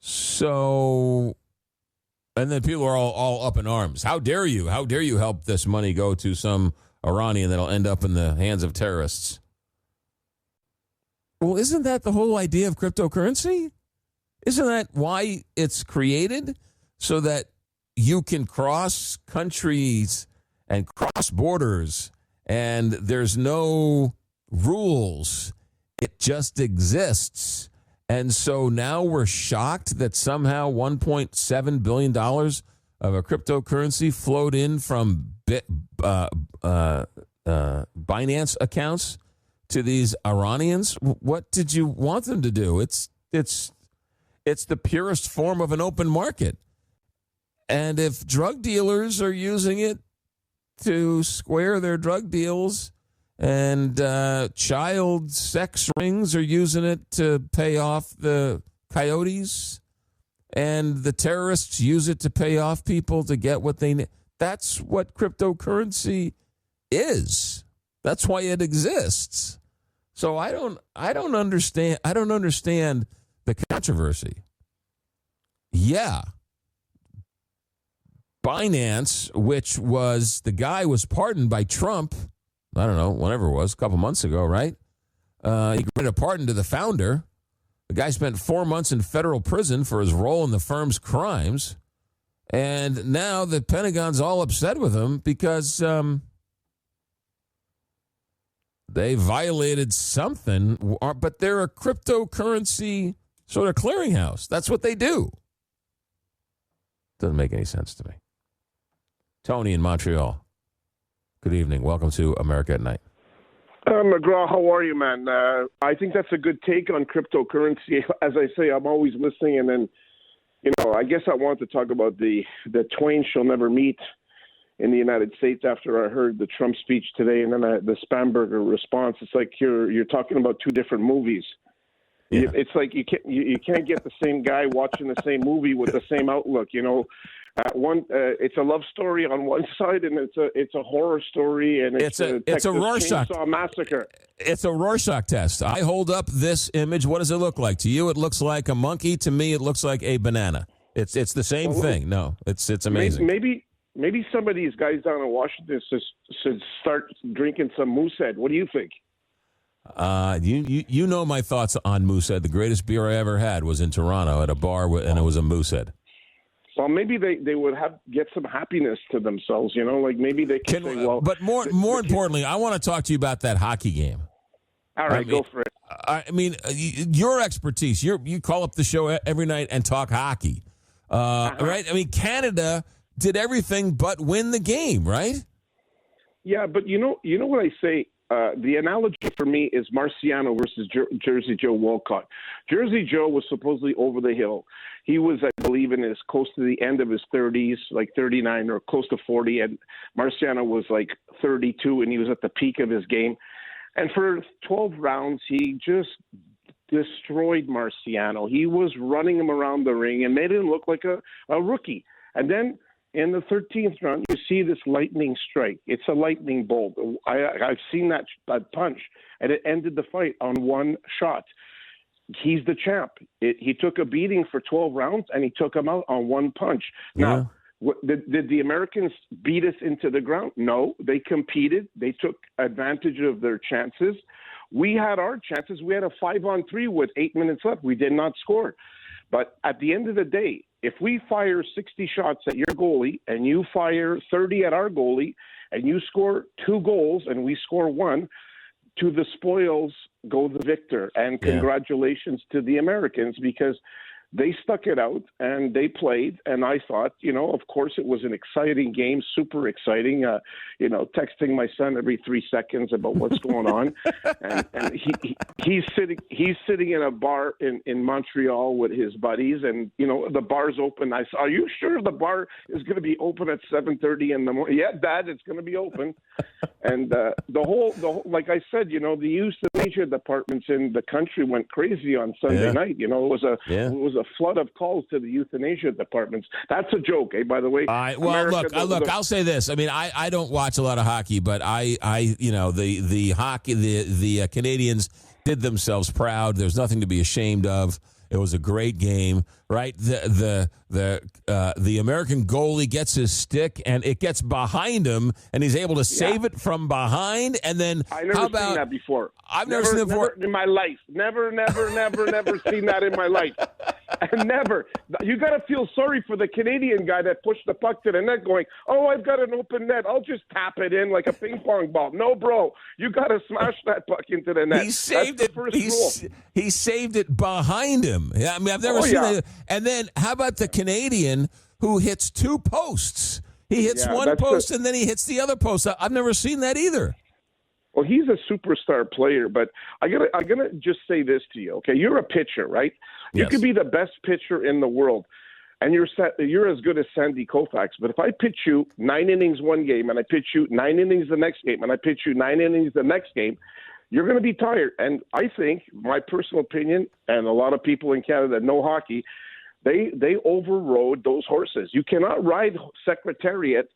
So, and then people are all up in arms. How dare you? How dare you help this money go to some Iranian that'll end up in the hands of terrorists? Well, isn't that the whole idea of cryptocurrency? Isn't that why it's created? So that you can cross countries and cross borders, and there's no rules. It just exists. And so now we're shocked that somehow $1.7 billion of a cryptocurrency flowed in from Binance accounts to these Iranians. What did you want them to do? It's the purest form of an open market. And if drug dealers are using it to square their drug deals, and child sex rings are using it to pay off the coyotes, and the terrorists use it to pay off people to get what they need. That's what cryptocurrency is. That's why it exists. So I don't understand. I don't understand the controversy. Yeah. Binance, which was the guy was pardoned by Trump, I don't know, whenever it was, a couple months ago, right? He granted a pardon to the founder. The guy spent 4 months in federal prison for his role in the firm's crimes. And now the Pentagon's all upset with him because they violated something, but they're a cryptocurrency sort of clearinghouse. That's what they do. Doesn't make any sense to me. Tony in Montreal. Good evening. Welcome to America at Night. McGraw, how are you, man? I think that's a good take on cryptocurrency. As I say, I'm always listening, and then, I guess I want to talk about the twain shall never meet in the United States after I heard the Trump speech today, and then the Spamberger response. It's like you're talking about two different movies. Yeah. It's like you can't get the same guy watching the same movie with the same outlook. It's a love story on one side, and it's a horror story, and it's a Rorschach massacre. It's a Rorschach test. I hold up this image. What does it look like to you? It looks like a monkey. To me, it looks like a banana. It's the same thing. No, it's amazing. Maybe some of these guys down in Washington should start drinking some Moosehead. What do you think? You know my thoughts on Moosehead. The greatest beer I ever had was in Toronto at a bar, and it was a Moosehead. Well, maybe they would get some happiness to themselves, like maybe they can say, well. But more importantly, I want to talk to you about that hockey game. All right, go for it. I mean, your expertise. You call up the show every night and talk hockey, right? I mean, Canada did everything but win the game, right? Yeah, but you know what I say. the analogy for me is Marciano versus Jersey Joe Walcott. Jersey Joe was supposedly over the hill. He was, I believe, in his close to the end of his 30s, like 39 or close to 40, and Marciano was like 32, and he was at the peak of his game. And for 12 rounds, he just destroyed Marciano. He was running him around the ring and made him look like a rookie. And then in the 13th round, you see this lightning strike. It's a lightning bolt. I've seen that punch, and it ended the fight on one shot. He's the champ. He took a beating for 12 rounds, and he took him out on one punch. Yeah. Now, did the Americans beat us into the ground? No. They competed. They took advantage of their chances. We had our chances. We had a 5-on-3 with 8 minutes left. We did not score. But at the end of the day, if we fire 60 shots at your goalie and you fire 30 at our goalie and you score 2 goals and we score 1, to the spoils go the victor. And congratulations to the Americans, because they stuck it out and they played. And I thought, of course, it was an exciting game, super exciting. Texting my son every 3 seconds about what's going on. And he's sitting in a bar in Montreal with his buddies, and the bar's open. I said, "Are you sure the bar is going to be open at 7:30 in the morning?" "Yeah, Dad, it's going to be open." And the whole, like I said, the euthanasia departments in the country went crazy on Sunday night. It was a flood of calls to the euthanasia departments. That's a joke, by the way. Well, look, I'll say this. I mean, I don't watch a lot of hockey, but the hockey, the Canadians did themselves proud. There's nothing to be ashamed of. It was a great game, right? The American goalie gets his stick and it gets behind him, and he's able to save it from behind. And then I've never seen that before. I've never seen that before in my life. Never seen that in my life. And never. You got to feel sorry for the Canadian guy that pushed the puck to the net, going, "Oh, I've got an open net. I'll just tap it in like a ping pong ball." No, bro, you got to smash that puck into the net. He saved it. He saved it behind him. Yeah, I mean, I've never seen that. And then how about the Canadian who hits 2 posts? He hits one post and then he hits the other post. I've never seen that either. Well, he's a superstar player, but I'm gonna just say this to you, okay? You're a pitcher, right? You could be the best pitcher in the world, and you're as good as Sandy Koufax. But if I pitch you 9 innings one game, and I pitch you 9 innings the next game, and I pitch you 9 innings the next game, you're going to be tired. And I think, my personal opinion, and a lot of people in Canada know hockey, they overrode those horses. You cannot ride Secretariat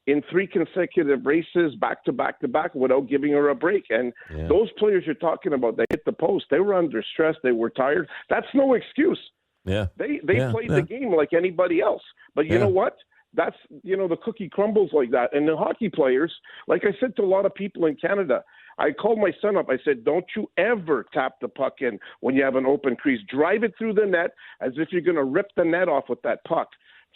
in 3 consecutive races back to back to back without giving her a break. And those players you're talking about, they hit the post. They were under stress. They were tired. That's no excuse. Yeah. They played the game like anybody else. But you know what? That's, the cookie crumbles like that. And the hockey players, like I said to a lot of people in Canada, I called my son up. I said, "Don't you ever tap the puck in when you have an open crease. Drive it through the net as if you're going to rip the net off with that puck.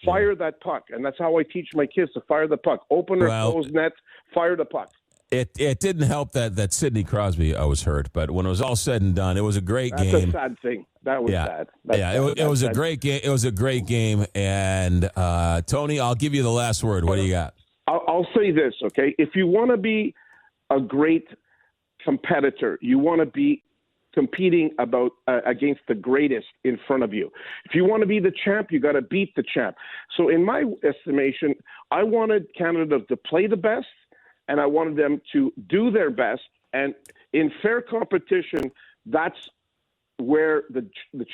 Fire that puck." And that's how I teach my kids to fire the puck. Open or close net, fire the puck. It didn't help that Sidney Crosby was hurt, but when it was all said and done, it was a great game. That's a sad thing. That was sad. It was a great game. It was a great game. And Tony, I'll give you the last word. What do you got? I'll say this, okay? If you want to be a great competitor, you want to be competing against the greatest in front of you. If you want to be the champ, you got to beat the champ. So in my estimation, I wanted Canada to play the best, and I wanted them to do their best. And in fair competition, that's where the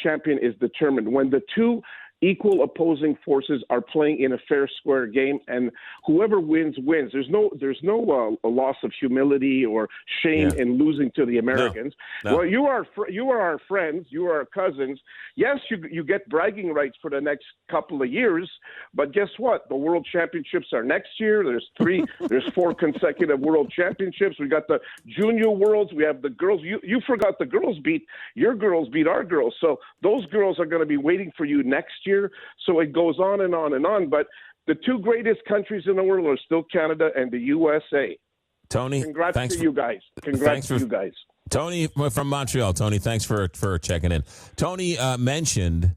champion is determined. When the 2 equal opposing forces are playing in a fair, square game, and whoever wins. There's no a loss of humility or shame in losing to the Americans. No. Well, you are our friends, you are our cousins. Yes, you get bragging rights for the next couple of years, but guess what? The World Championships are next year. There's 4 consecutive World Championships. We got the Junior Worlds. We have the girls. You forgot the girls beat our girls. So those girls are going to be waiting for you next year. So it goes on and on and on. But the 2 greatest countries in the world are still Canada and the USA. Tony, congrats to you guys. Congrats to you guys. Tony from Montreal. Tony, thanks for checking in. Tony mentioned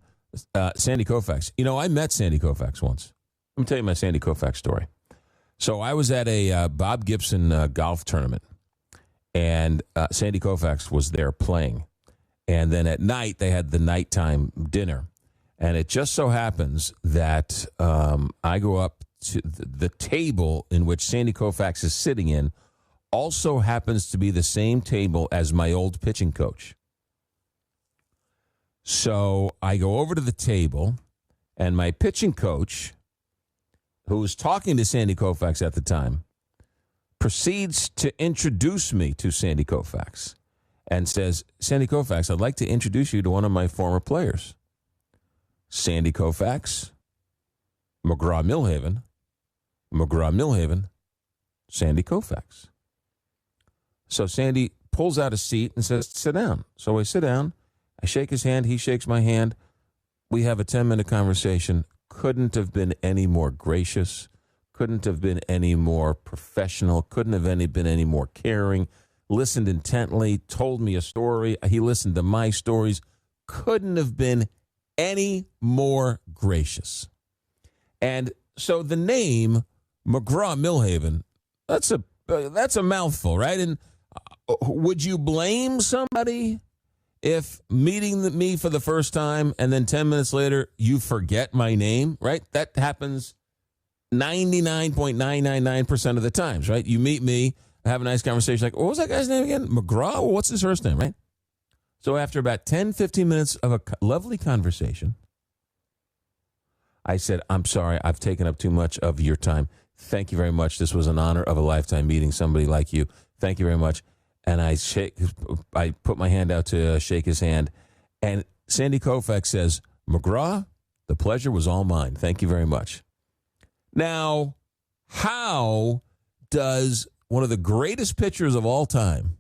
Sandy Koufax. I met Sandy Koufax once. Let me tell you my Sandy Koufax story. So I was at a Bob Gibson golf tournament, and Sandy Koufax was there playing. And then at night, they had the nighttime dinner. And it just so happens that I go up to the table in which Sandy Koufax is sitting in also happens to be the same table as my old pitching coach. So I go over to the table, and my pitching coach, who was talking to Sandy Koufax at the time, proceeds to introduce me to Sandy Koufax and says, Sandy Koufax, I'd like to introduce you to one of my former players. Sandy Koufax, McGraw Milhaven, Sandy Koufax. So Sandy pulls out a seat and says, sit down. So I sit down. I shake his hand. He shakes my hand. We have a 10-minute conversation. Couldn't have been any more gracious. Couldn't have been any more professional. Couldn't have been any more caring. Listened intently. Told me a story. He listened to my stories. Couldn't have been any more gracious. And so the name McGraw Milhaven, that's a mouthful, right? And would you blame somebody if meeting me for the first time and then 10 minutes later you forget my name, right? That happens 99.999% of the times, right? You meet me, have a nice conversation, like, what was that guy's name again? McGraw? Well, what's his first name, right? So after about 10, 15 minutes of a lovely conversation, I said, I'm sorry, I've taken up too much of your time. Thank you very much. This was an honor of a lifetime meeting somebody like you. Thank you very much. And I put my hand out to shake his hand. And Sandy Koufax says, McGraw, the pleasure was all mine. Thank you very much. Now, how does one of the greatest pitchers of all time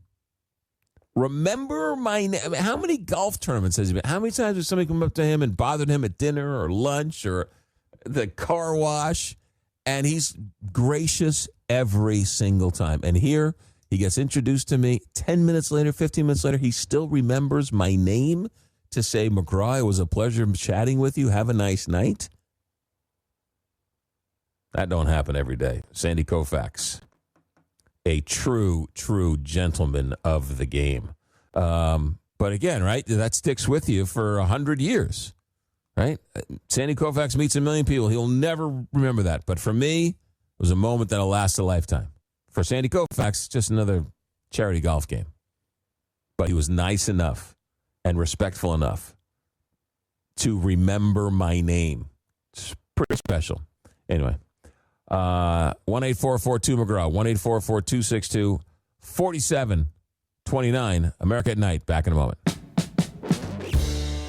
remember my name? How many golf tournaments has he been? How many times has somebody come up to him and bothered him at dinner or lunch or the car wash? And he's gracious every single time. And here he gets introduced to me. 10 minutes later, 15 minutes later, he still remembers my name to say, McGraw, it was a pleasure chatting with you. Have a nice night. That don't happen every day. Sandy Koufax, a true gentleman of the game. But again, right, that sticks with you for 100 years, right? Sandy Koufax meets a million people. He'll never remember that. But for me, it was a moment that'll last a lifetime. For Sandy Koufax, just another charity golf game. But he was nice enough and respectful enough to remember my name. It's pretty special. Anyway. 1-844-2-McGraw, 1-844-262-4729. America at Night. Back in a moment.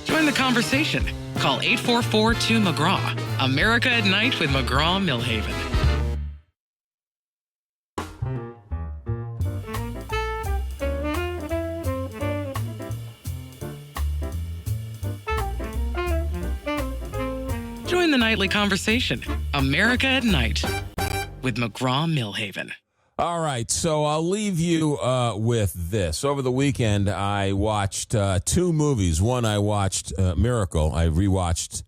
Join the conversation. Call 844-2-McGraw. America at Night with McGraw Milhaven. Join the nightly conversation. America at Night with McGraw Milhaven. All right, so I'll leave you with this. Over the weekend, I watched two movies. One, I watched Miracle. I rewatched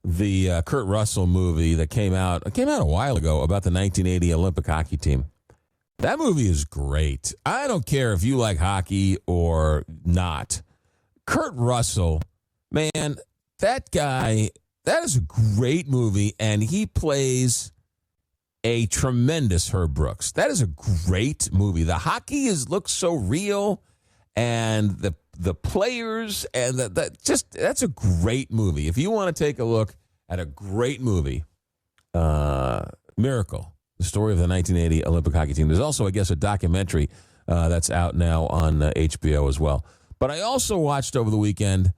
the Kurt Russell movie that came out a while ago about the 1980 Olympic hockey team. That movie is great. I don't care if you like hockey or not. Kurt Russell, man, that guy, that is a great movie, and he plays a tremendous Herb Brooks. That is a great movie. The hockey looks so real, and the players, and that's a great movie. If you want to take a look at a great movie, Miracle, the story of the 1980 Olympic hockey team. There's also, I guess, a documentary that's out now on HBO as well. But I also watched over the weekend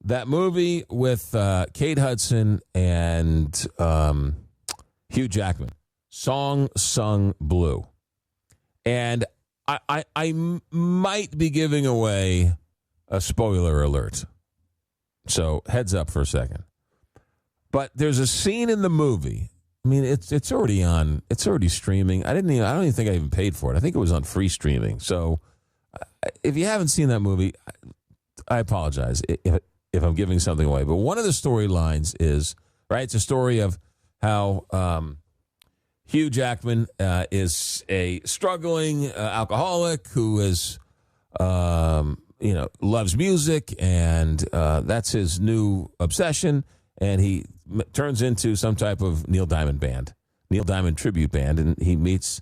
that movie with Kate Hudson and Hugh Jackman, Song Sung Blue. And I might be giving away a spoiler alert. So heads up for a second. But there's a scene in the movie. I mean, it's already on. It's already streaming. I don't even think I even paid for it. I think it was on free streaming. So if you haven't seen that movie, I apologize if I'm giving something away. But one of the storylines is, right, it's a story of how Hugh Jackman is a struggling alcoholic who is, loves music, and that's his new obsession. And he turns into some type of Neil Diamond tribute band, and he meets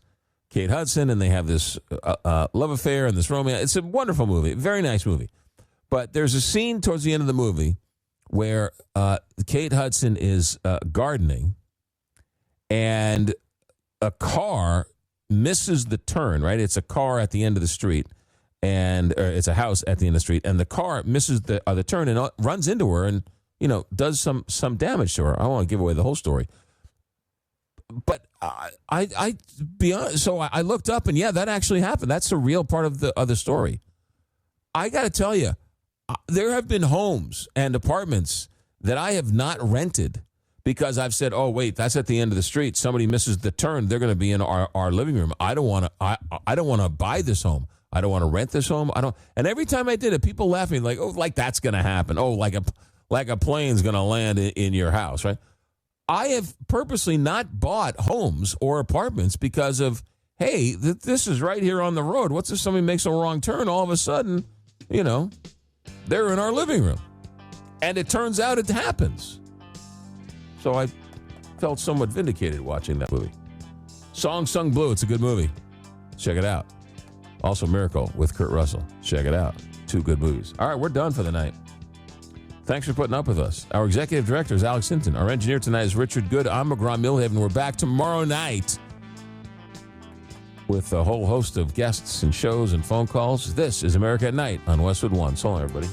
Kate Hudson, and they have this love affair and this romance. It's a wonderful movie, very nice movie. But there's a scene towards the end of the movie where Kate Hudson is gardening, and a car misses the turn, right? It's a car at the end of the street, or it's a house at the end of the street, and the car misses the turn and runs into her and, does some damage to her. I don't want to give away the whole story. But I be honest, so I looked up, and yeah, that actually happened. That's a real part of the story. I got to tell you, there have been homes and apartments that I have not rented because I've said, "Oh, wait, that's at the end of the street. Somebody misses the turn, they're going to be in our living room. I don't want to buy this home. I don't want to rent this home. I don't." And every time I did it, people laughing like, "Oh, like that's going to happen. Oh, like a plane's going to land in your house, right?" I have purposely not bought homes or apartments because of, hey, this is right here on the road. What's if somebody makes a wrong turn? All of a sudden, they're in our living room. And it turns out it happens. So I felt somewhat vindicated watching that movie. Song Sung Blue, it's a good movie. Check it out. Also Miracle with Kurt Russell. Check it out. 2 good movies. All right, we're done for the night. Thanks for putting up with us. Our executive director is Alex Hinton. Our engineer tonight is Richard Good. I'm McGraw Milhaven. We're back tomorrow night with a whole host of guests and shows and phone calls. This is America at Night on Westwood One. So long, everybody.